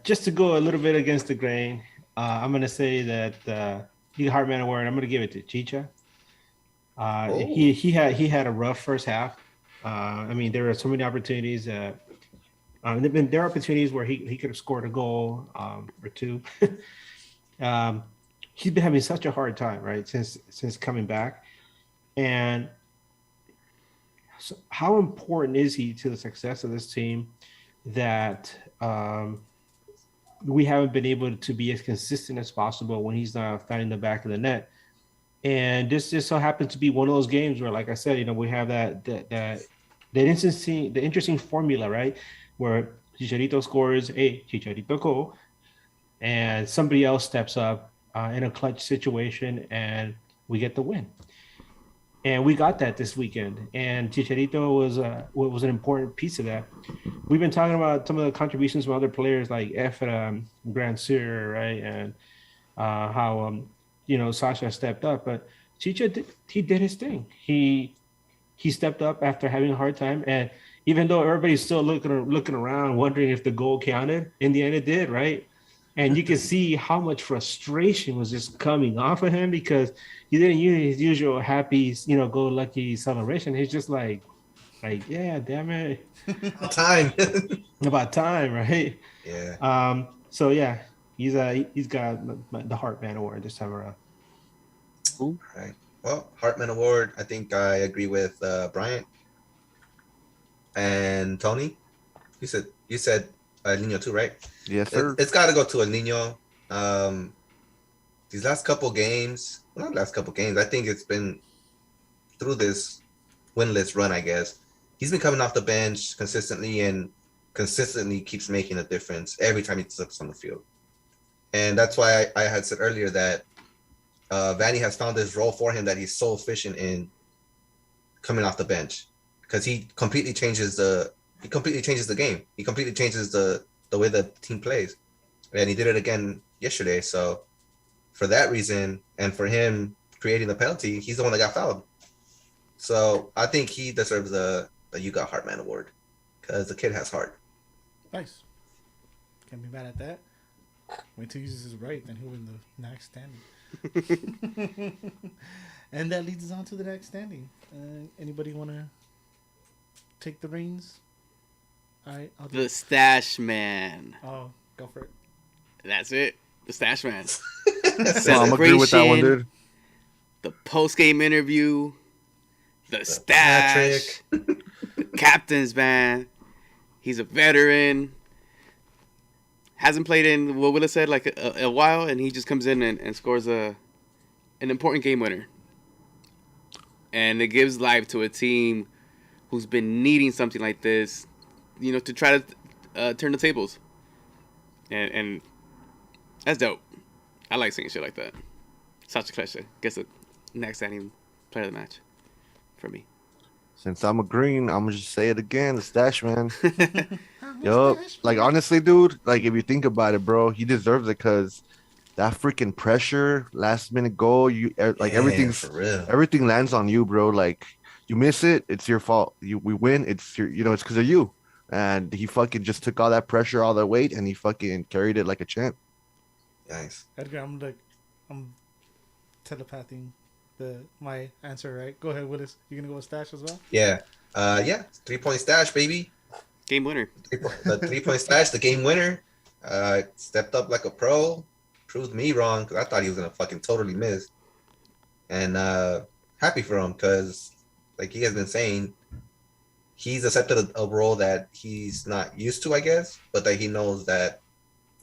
just to go a little bit against the grain, I'm going to say that the Hartman Award, I'm going to give it to Chicha. He had a rough first half. I mean, there were so many opportunities. There are opportunities where he could have scored a goal or two. He's been having such a hard time, right, since coming back. And so how important is he to the success of this team that we haven't been able to be as consistent as possible when he's not finding the back of the net? And this just so happens to be one of those games where, like I said, we have the interesting formula, right, where Chicharito scores a Chicharito goal, and somebody else steps up in a clutch situation, and we get the win. And we got that this weekend, and Chicharito was an important piece of that. We've been talking about some of the contributions from other players like Efra, Grand Sur, right, and how Sasha stepped up, but Chicha he did his thing. He stepped up after having a hard time, and even though everybody's still looking around, wondering if the goal counted, in the end it did, right? And you can see how much frustration was just coming off of him because he didn't use his usual happy, go lucky celebration. He's just like, yeah, damn it, about time, right? Yeah. So yeah, he's got the Hartman Award this time around. All right. Well, Hartman Award. I think I agree with Bryant and Tony You said Nino too, right? Yes, sir. It's got to go to a Nino. Um, these last couple games, well, not last couple games. I think it's been through this winless run. I guess he's been coming off the bench consistently and consistently keeps making a difference every time he steps on the field. And that's why I had said earlier that Vanny has found this role for him that he's so efficient in coming off the bench because he completely changes the game. He completely changes the way the team plays, and he did it again yesterday. So for that reason, and for him creating the penalty, he's the one that got fouled. So I think he deserves the "You Got Heart Man" award because the kid has heart. Nice. Can't be mad at that. Wait till he uses his right, then he'll win the next standing. And that leads us on to the next standing. Anybody want to take the reins? All right, I'll do The Stache Man. Oh, go for it. That's it. The Stache Man. Well, I'm agree with that one, dude. The post game interview. The Patrick. Stache. The captain's man. He's a veteran. Hasn't played in what Willis said like a while, and he just comes in and scores an important game winner. And it gives life to a team who's been needing something like this, to try to turn the tables. And that's dope. I like seeing shit like that. Stache gets the next standing player of the match for me. Since I'm agreeing, I'm gonna just say it again. The Stache Man. Yup. Like honestly, dude. Like if you think about it, bro, he deserves it because that freaking pressure, last minute goal, everything lands on you, bro. Like you miss it, it's your fault. We win, it's it's because of you. And he fucking just took all that pressure, all that weight, and he fucking carried it like a champ. Nice. Edgar, I'm telepathing my answer, right? Go ahead, Willis. You gonna go with Stache as well? Yeah. 3-point stash, baby. Game winner. The 3-point stash, the game winner. Stepped up like a pro. Proved me wrong because I thought he was gonna fucking totally miss. And happy for him because, like he has been saying, he's accepted a role that he's not used to, I guess, but that he knows that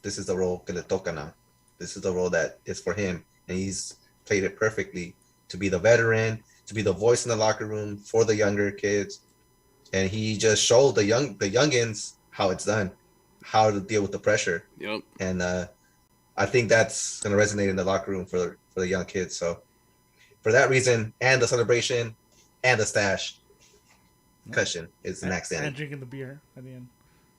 this is the role que le toca now. This is the role that is for him, and he's played it perfectly to be the veteran, to be the voice in the locker room for the younger kids, and he just showed the youngins how it's done, how to deal with the pressure. Yep. And I think that's gonna resonate in the locker room for the young kids. So for that reason, and the celebration, and the stash, cushion is the next And end. drinking the beer at the end.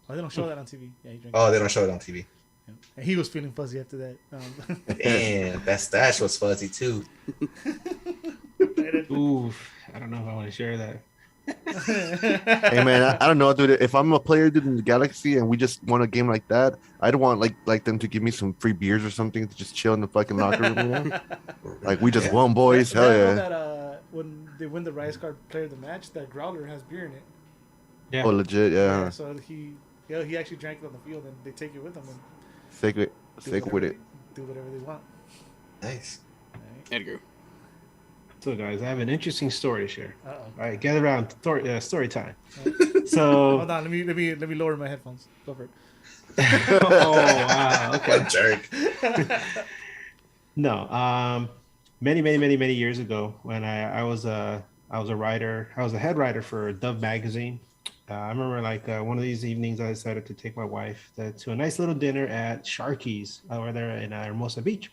Oh, they don't show that on TV. Yeah, he drank. Oh, they don't show it on TV. Yeah. And he was feeling fuzzy after that. Damn, that stash was fuzzy too. Ooh, I don't know if I want to share that. Hey man, I don't know, dude. If I'm a player, dude, in the Galaxy, and we just won a game like that, I'd want like them to give me some free beers or something to just chill in the fucking locker room. Like we just won, boys. Hell yeah. That, when they win the Rise Card Player of the Match, that growler has beer in it. Yeah. Oh, legit, yeah. So he actually drank it on the field, and they take it with them and Sick with it. do whatever they want. Nice. Right? Edgar. So, guys, I have an interesting story to share. Uh-oh. All right, gather around. Story time. So, Hold on, let me lower my headphones. Go for it. oh wow, okay. What a jerk. No, many years ago, when I was a writer, I was a head writer for Dove magazine. I remember one of these evenings, I decided to take my wife to a nice little dinner at Sharky's over there in Hermosa Beach.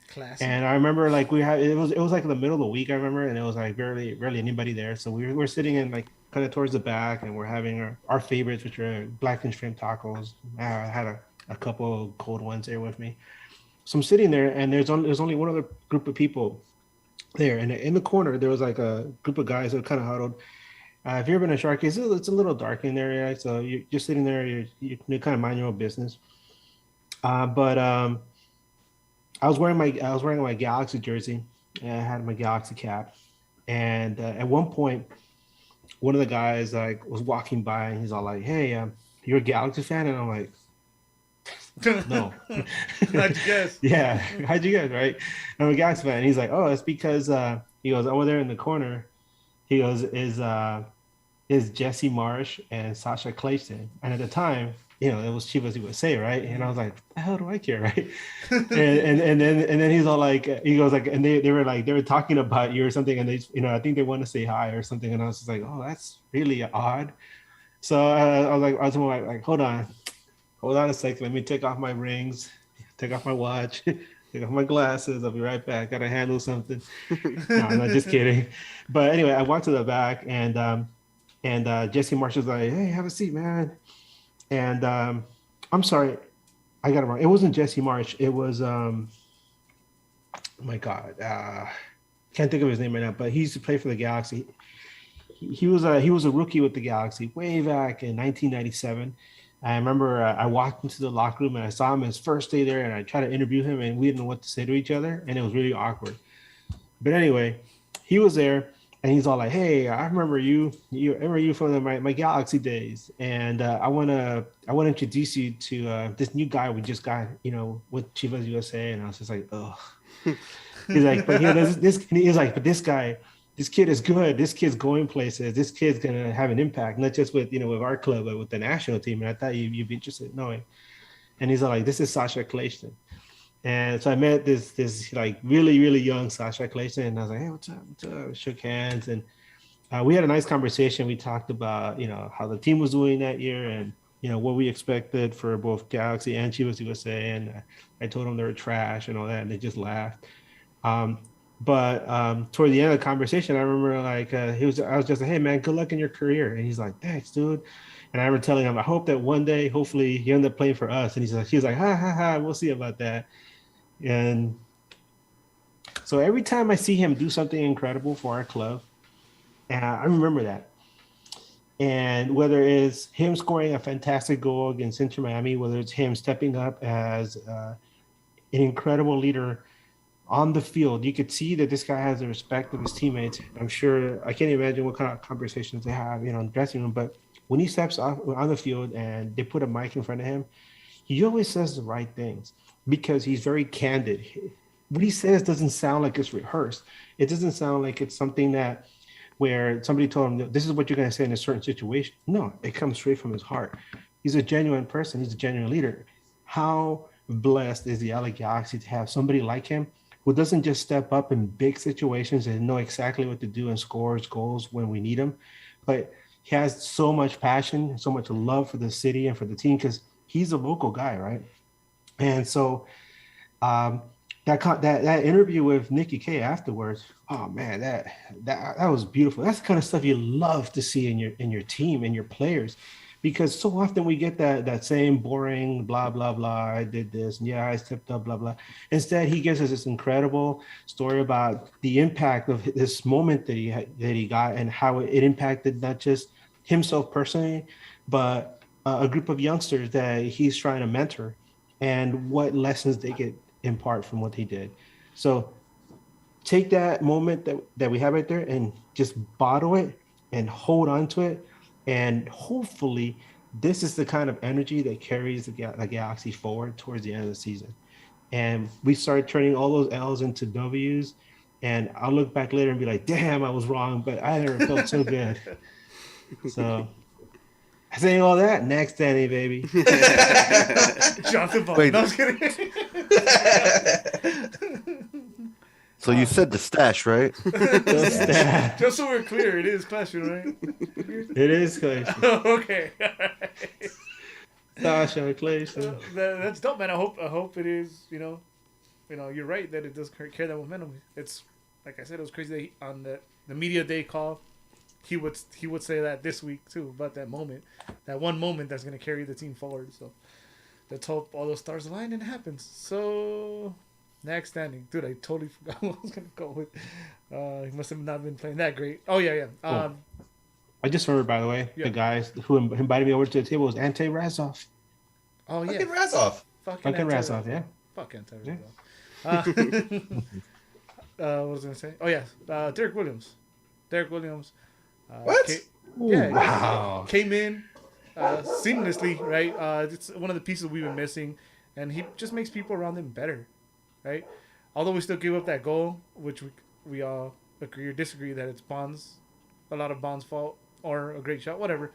Classic. And I remember it was like in the middle of the week, I remember, and it was like barely anybody there. So we were sitting in like kind of towards the back, and we're having our favorites, which are black and shrimp tacos. I had a couple cold ones there with me. So I'm sitting there, and there's only one other group of people there, and in the corner there was like a group of guys that were kind of huddled. If you've ever been to Sharky's, it's a little dark in there, right? So you're sitting there, you kind of mind your own business. But I was wearing my Galaxy jersey, and I had my Galaxy cap, and at one point, one of the guys was walking by, and he's all like, "Hey, you're a Galaxy fan?" And I'm like, "No." How'd you guess? Yeah, how'd you guess? Right? I'm a Galaxy fan. And he's like, "Oh, it's because he goes over there in the corner. He goes is Jesse Marsh and Sasha Clayton. And at the time, it was Chivas USA, right? And I was like, what the hell do I care, right? And then he's all like, he goes like, and they were like, they were talking about you or something, and they, I think they want to say hi or something, and I was just like, oh, that's really odd. So I was like, hold on a second, let me take off my rings, take off my watch, take off my glasses. I'll be right back. Gotta handle something. No, I'm not just kidding. But anyway, I walked to the back, and Jesse Marsh was like, "Hey, have a seat, man." And I'm sorry, I got it wrong. It wasn't Jesse Marsh. It was oh my God, can't think of his name right now. But he used to play for the Galaxy. He was a rookie with the Galaxy way back in 1997. I remember I walked into the locker room and I saw him his first day there, and I tried to interview him, and we didn't know what to say to each other, and it was really awkward. But anyway, he was there, and he's all like, "Hey, I remember you. I remember you from my Galaxy days, and I wanna introduce you to this new guy we just got, with Chivas USA." And I was just like, "Oh." He's like, "But this." He's like, "But this guy, this kid is good. This kid's going places. This kid's gonna have an impact, not just with our club, but with the national team." And I thought you'd be interested in knowing. And he's all like, "This is Sasha Clayton." And so I met this like really, really young Sasha Clayton, and I was like, "Hey, what's up? What's up?" Shook hands, and we had a nice conversation. We talked about how the team was doing that year, and what we expected for both Galaxy and Chivas USA. And I told them they were trash and all that, and they just laughed. Um, but toward the end of the conversation, I remember like I was just like, "Hey man, good luck in your career." And he's like, "Thanks, dude." And I remember telling him, "I hope that one day, hopefully, you end up playing for us." And he was like, "Ha ha ha, we'll see about that." And so every time I see him do something incredible for our club, and I remember that. And whether it's him scoring a fantastic goal against Inter Miami, whether it's him stepping up as an incredible leader on the field, you could see that this guy has the respect of his teammates. I'm sure I can't imagine what kind of conversations they have, in the dressing room. But when he steps off on the field and they put a mic in front of him, he always says the right things because he's very candid. What he says doesn't sound like it's rehearsed. It doesn't sound like it's something that where somebody told him this is what you're going to say in a certain situation. No, it comes straight from his heart. He's a genuine person. He's a genuine leader. How blessed is the LA Galaxy to have somebody like him who doesn't just step up in big situations and know exactly what to do and scores goals when we need him, but he has so much passion, so much love for the city and for the team because he's a local guy, right? And so um, that interview with Nikki K afterwards, oh man, that was beautiful. That's the kind of stuff you love to see in your team and your players, because so often we get that same boring blah blah blah. I did this, and yeah, I stepped up, blah blah. Instead, he gives us this incredible story about the impact of this moment that he got and how it impacted not just himself personally, but a group of youngsters that he's trying to mentor, and what lessons they get impart from what he did. So take that moment that we have right there and just bottle it and hold on to it. And hopefully this is the kind of energy that carries the Galaxy forward towards the end of the season. And we start turning all those L's into W's. And I'll look back later and be like, damn, I was wrong, but I never felt so good. So saying all that, next Danny, baby. Jonathan Ball. Wait. No, I was kidding. So you said the stash, right? Just so we're clear, it is clashing, right? It is clashing. Okay. Stache Clayton. That's dope, man. I hope it is. You're right that it does carry that momentum. It's like I said, it was crazy that on the media day call, he would say that this week too about that moment, that one moment that's gonna carry the team forward. So let's hope all those stars align and it happens. So next standing, dude, I totally forgot what I was gonna go with. He must have not been playing that great. Oh yeah. Cool. I just remember, by the way, Yeah. the guys who invited me over to the table was Ante Razov. Oh yeah, Fucking Razov. fucking Fucking Razov, yeah. Fuck Ante Yeah. Razov. What was I gonna say? Oh yeah, Derek Williams. What? Yeah, Wow. came in seamlessly, right? It's one of the pieces we've been missing, and he just makes people around him better, right? Although we still give up that goal, which we all agree or disagree that it's a lot of Bond's fault. or a great shot, whatever.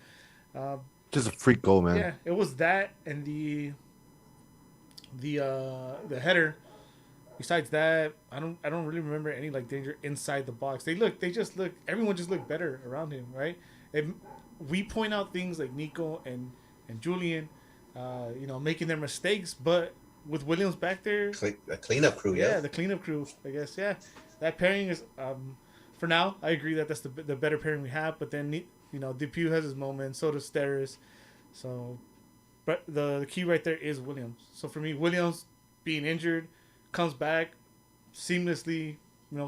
Just a freak goal, man. Yeah, it was that and the header. Besides that, I don't really remember any like danger inside the box. Everyone just looked better around him, right? We point out things like Nico and Julian, making their mistakes, but with Williams back there, A cleanup crew, yeah. the cleanup crew, I guess, yeah. That pairing is, for now, I agree that that's the better pairing we have. But then, Depew has his moment, so does Steris. So, but the key right there is Williams. So for me, Williams being injured, comes back seamlessly,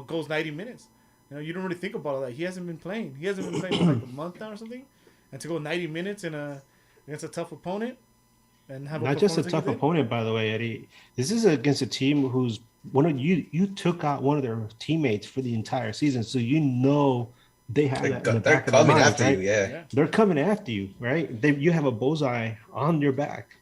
goes 90 minutes. You don't really think about all that. He hasn't been playing. He hasn't been playing for like a month now or something. And to go 90 minutes against a tough opponent and have not just a tough opponent, by the way, Eddie. This is against a team who's you took out one of their teammates for the entire season, so they have that in the back of their minds, after right? you, yeah. They're coming after you, right? You have a bullseye on your back.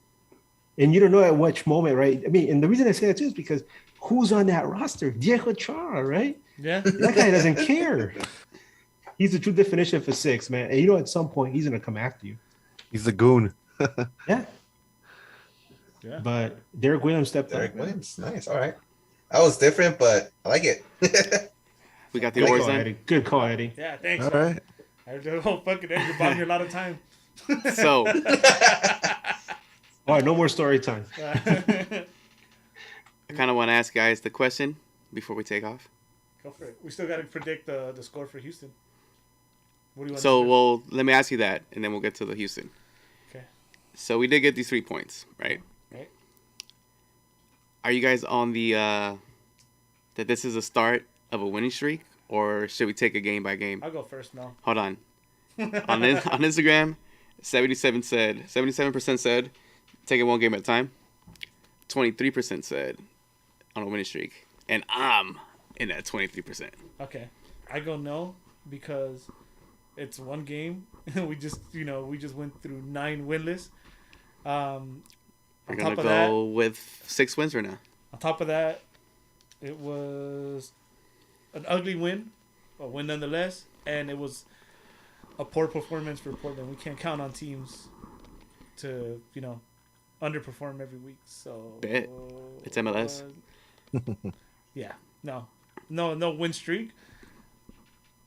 And you don't know at which moment, right? I mean, and the reason I say that too is because who's on that roster? Diego Chara, right? Yeah. That guy doesn't care. He's the true definition of a 6, man. And at some point, he's going to come after you. He's a goon. Yeah. But Derek Williams stepped Derek up. Williams, nice. All right. That was different, but I like it. We got the oars in. Good call, Eddie. Yeah, thanks. All right. I don't fucking Eddie, you're buying me a lot of time. So, All right, no more story time. I kind of want to ask guys the question before we take off. Go for it. We still got to predict the score for Houston. What do you want So, to do? well, let me ask you that, and then we'll get to the Houston. Okay. So we did get these 3 points, right? Right. Are you guys on the that this is a start of a winning streak, or should we take it game by game? I'll go first now. Hold on. on Instagram, 77% said take it one game at a time. 23% said on a winning streak, and I'm in that 23%. Okay. I go no because it's one game. we just went through 9 winless. We're gonna go with 6 wins right now. On top of that, it was an ugly win, a win nonetheless, and it was a poor performance for Portland. We can't count on teams to, underperform every week. So Bet. It's MLS. Yeah. No win streak.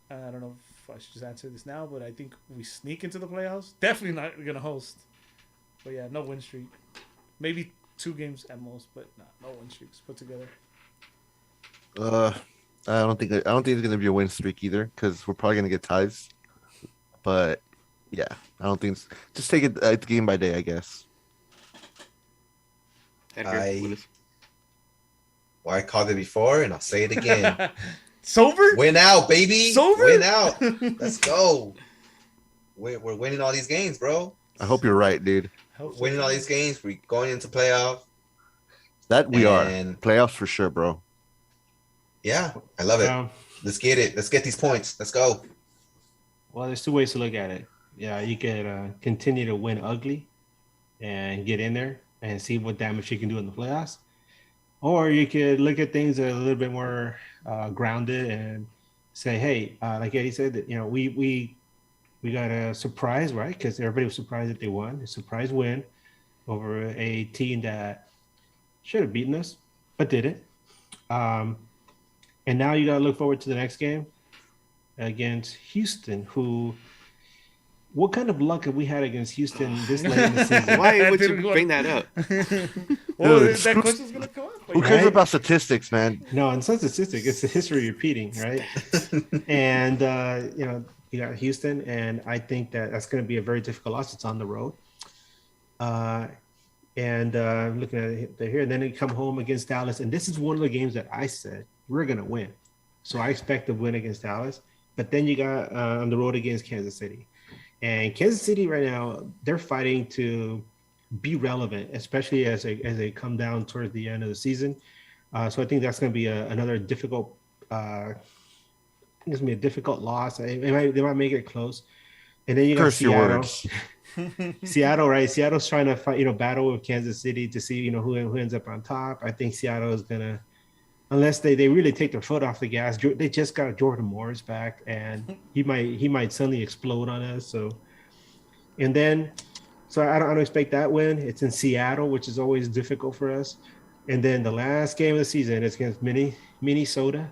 I don't know if I should just answer this now, but I think we sneak into the playoffs. Definitely not gonna host. But yeah, no win streak. Maybe 2 games at most, but no win streaks put together. I don't think it's gonna be a win streak either because we're probably gonna get ties. But yeah, I don't think just take it game by day, I guess. Edgar, I called it before, and I'll say it again. Sober? Win out, baby. Sober? Win out. Let's go. We're winning all these games, bro. I hope you're right, dude. Winning all these games. We're going into playoff. That we are. And- Playoffs for sure, bro. Yeah, I love it. Let's get it. Let's get these points. Let's go. Well, there's 2 ways to look at it. Yeah, you could continue to win ugly and get in there and see what damage you can do in the playoffs. Or you could look at things a little bit more grounded and say, hey, like Eddie said, that we got a surprise, right? Because everybody was surprised that they won. A surprise win over a team that should have beaten us, but didn't. And now you got to look forward to the next game against Houston, who... What kind of luck have we had against Houston this late in the season? Why would you bring that up? Well, Dude, that question's going to come up. Who cares about statistics, man? No, it's not statistic. It's the history repeating, right? And, you got Houston, and I think that's going to be a very difficult loss. It's on the road. And looking at it here, and then they come home against Dallas. And this is one of the games that I said we're going to win. So I expect to win against Dallas. But then you got on the road against Kansas City. And Kansas City right now, they're fighting to be relevant, especially as they come down towards the end of the season. So I think that's going to be another difficult. I think it's going to be a difficult loss. They might make it close. And then you got Seattle. Seattle, right? Seattle's trying to fight, battle with Kansas City to see, who ends up on top. I think Seattle is going to unless they really take their foot off the gas. They just got Jordan Morris back, and he might suddenly explode on us. So, and then, so I don't expect that win. It's in Seattle, which is always difficult for us. And then the last game of the season is against Minnesota,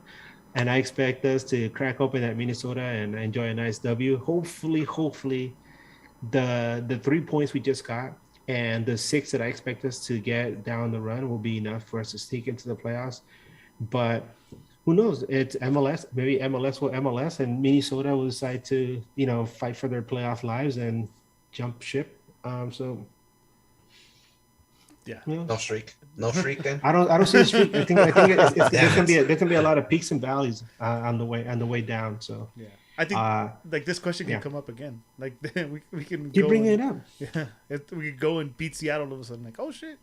and I expect us to crack open that Minnesota and enjoy a nice W. Hopefully, the 3 points we just got and the 6 that I expect us to get down the run will be enough for us to sneak into the playoffs. But who knows? It's MLS. Maybe MLS will MLS, and Minnesota will decide to fight for their playoff lives and jump ship. So. Yeah. No streak. No streak then. I don't see a streak. I think there's gonna be a lot of peaks and valleys on the way down. So yeah, I think like this question can come up again. Like we can keep bringing it up. Yeah, we could go and beat Seattle all of a sudden. Like, oh shit.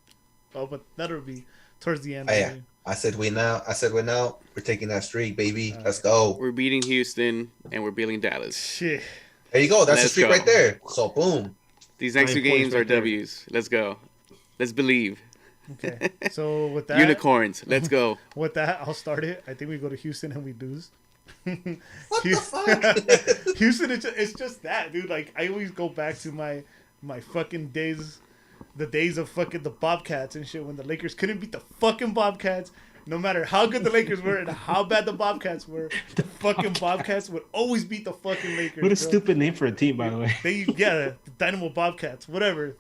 Oh, but that'll be towards the end. I said win now. We're taking that streak, baby. Let's go. We're beating Houston and we're beating Dallas. Shit. There you go. That's the Let's streak go. right there. So boom. These next 2 games right are there. W's. Let's go. Let's believe. Okay. So with that, Unicorns. Let's go. With that, I'll start it. I think we go to Houston and we lose. What the fuck? Houston, it's just that, dude. Like, I always go back to my fucking days, the days of fucking the Bobcats and shit when the Lakers couldn't beat the fucking Bobcats. No matter how good the Lakers were and how bad the Bobcats were, the fucking Bobcats would always beat the fucking Lakers. What a bro. stupid name for a team, by the way. The Dynamo Bobcats, whatever.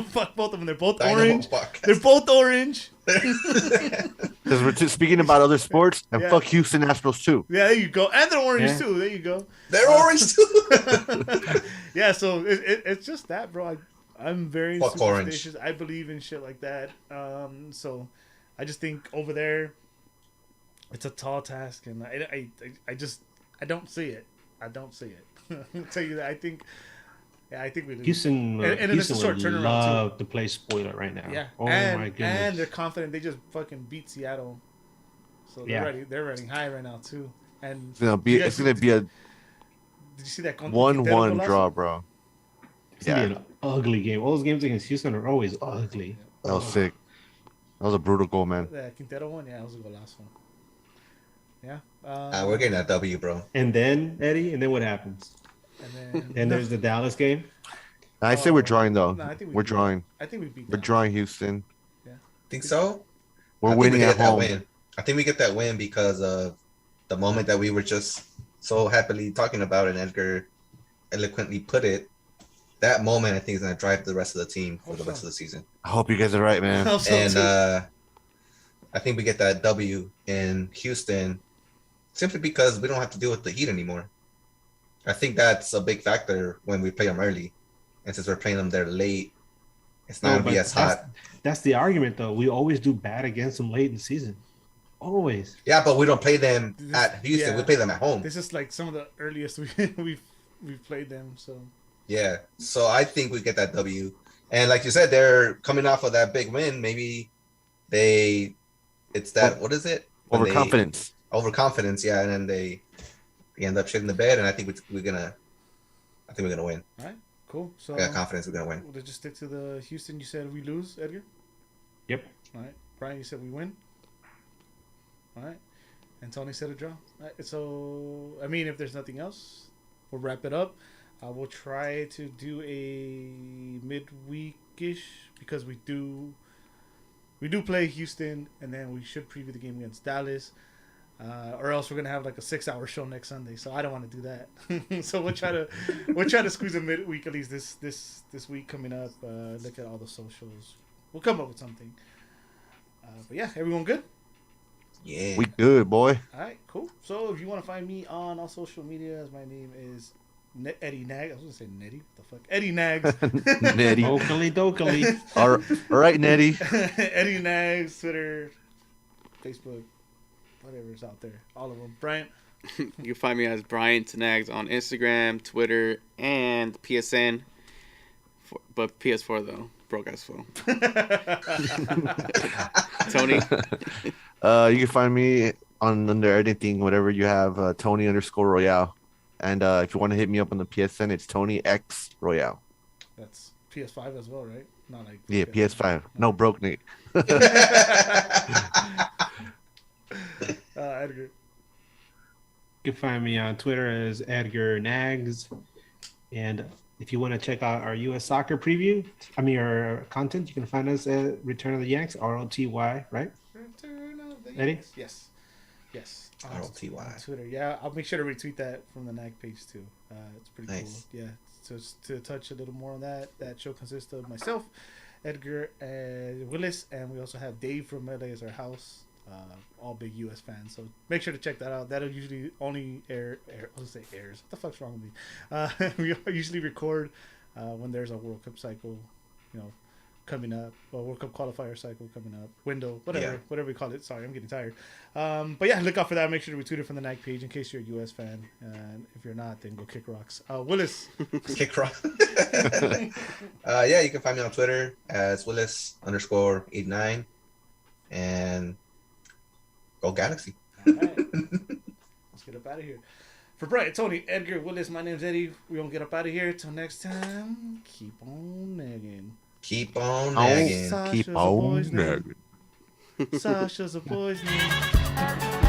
Fuck both of them. They're both Dynamo orange. Bobcats. They're both orange. Because we're speaking about other sports, and Yeah. fuck Houston Astros too. Yeah, there you go. And they're orange Yeah. too. There you go. They're orange too. Yeah, so it's just that, bro. I'm very Fuck orange. superstitious. I believe in shit like that. So I just think over there, it's a tall task, and I don't see it. I don't see it. I'll tell you that. I think we lose. Houston, And it's a Houston short would turnaround, love to play spoiler right now. Yeah. Oh and, my goodness. And they're confident. They just fucking beat Seattle. So they're Yeah. ready. They're running high right now too. And It's gonna be a Did you see that 1-1 golazo? draw, bro. It's gonna be an ugly game. All those games against Houston are always ugly. That was sick. That was a brutal goal, man. The Quintero one, yeah, that was a golazo. Yeah. We're getting that W, bro. And then Eddie, and then what happens? And Then there's the Dallas game. I say we're drawing though. No, I think We're beat- drawing. I think we beat. We're them. drawing Houston. Think so? We're I think winning we at get that home. win. I think we get that win because of the moment that we were just so happily talking about, and Edgar eloquently put it. That moment, I think, is going to drive the rest of the team for the rest of the season. I hope you guys are right, man. Also, And too. I think we get that W in Houston simply because we don't have to deal with the Heat anymore. I think that's a big factor when we play them early. And since we're playing them there late, it's not No, going to be but as hot. That's the argument, though. We always do bad against them late in the season. Always. Yeah, but we don't play them at Houston. Yeah. We play them at home. This is like some of the earliest we've played them. So Yeah, so I think we get that W. And like you said, they're coming off of that big win. Maybe it's that, what is it? When Overconfidence. Overconfidence, yeah. And then they end up shitting the bed. And I think we're gonna win. all right, cool. So I got confidence we're gonna win. we'll just stick to the Houston. You said we lose, Edgar. Yep. All right, Brian, you said we win. All right, and Tony said a draw. All right, so I mean, if there's nothing else, we'll wrap it up. We'll try to do a midweekish because we do play Houston, and then we should preview the game against Dallas, or else we're gonna have like a 6-hour show next Sunday. So I don't want to do that. So we'll try to squeeze a midweek at least this week coming up. Look at all the socials. We'll come up with something. But yeah, everyone good? Yeah. We good, boy. All right, cool. So if you want to find me on all social medias, my name is Eddie Nag. I was gonna say Nettie. What the fuck? Eddie Nags. Nettie. Oakley dokley. All right, Nettie. Eddie Nags, Twitter, Facebook, whatever's out there. All of them. Bryant. You can find me as Brian Tanags on Instagram, Twitter, and PSN. But PS4 though, broke as phone. Tony. You can find me under anything, whatever you have, Tony_Royale. And if you want to hit me up on the PSN, it's Tony X Royale. That's PS5 as well, right? Not like Yeah, PS5. No broke Nick. Edgar. You can find me on Twitter as Edgar Nags. And if you want to check out our U.S. soccer preview, our content, you can find us at Return of the Yanks, ROTY, right? Return of the Eddie? Yanks. Yes. ROTY. On Twitter. Yeah, I'll make sure to retweet that from the NAG page too. It's pretty Nice. cool. Yeah. So to touch a little more on that show consists of myself, Edgar, and Willis, and we also have Dave from LA as our house. All big U.S. fans, so make sure to check that out. That'll usually only airs. What the fuck's wrong with me? We usually record when there's a World Cup cycle, coming up, or World Cup qualifier cycle coming up, window, whatever we call it. Sorry, I'm getting tired. But yeah, look out for that. Make sure to retweet it from the NAG page in case you're a U.S. fan, and if you're not, then go kick rocks. Willis, Kick rock. Yeah, you can find me on Twitter as Willis_89, and go Galaxy. all right, let's get up out of here. For Brian, Tony, Edgar, Willis, my name's Eddie. We gonna get up out of here. Till next time, keep on nagging. Keep on nagging. Sasha's Keep a on boy's name. nagging. Sasha's a boy's name.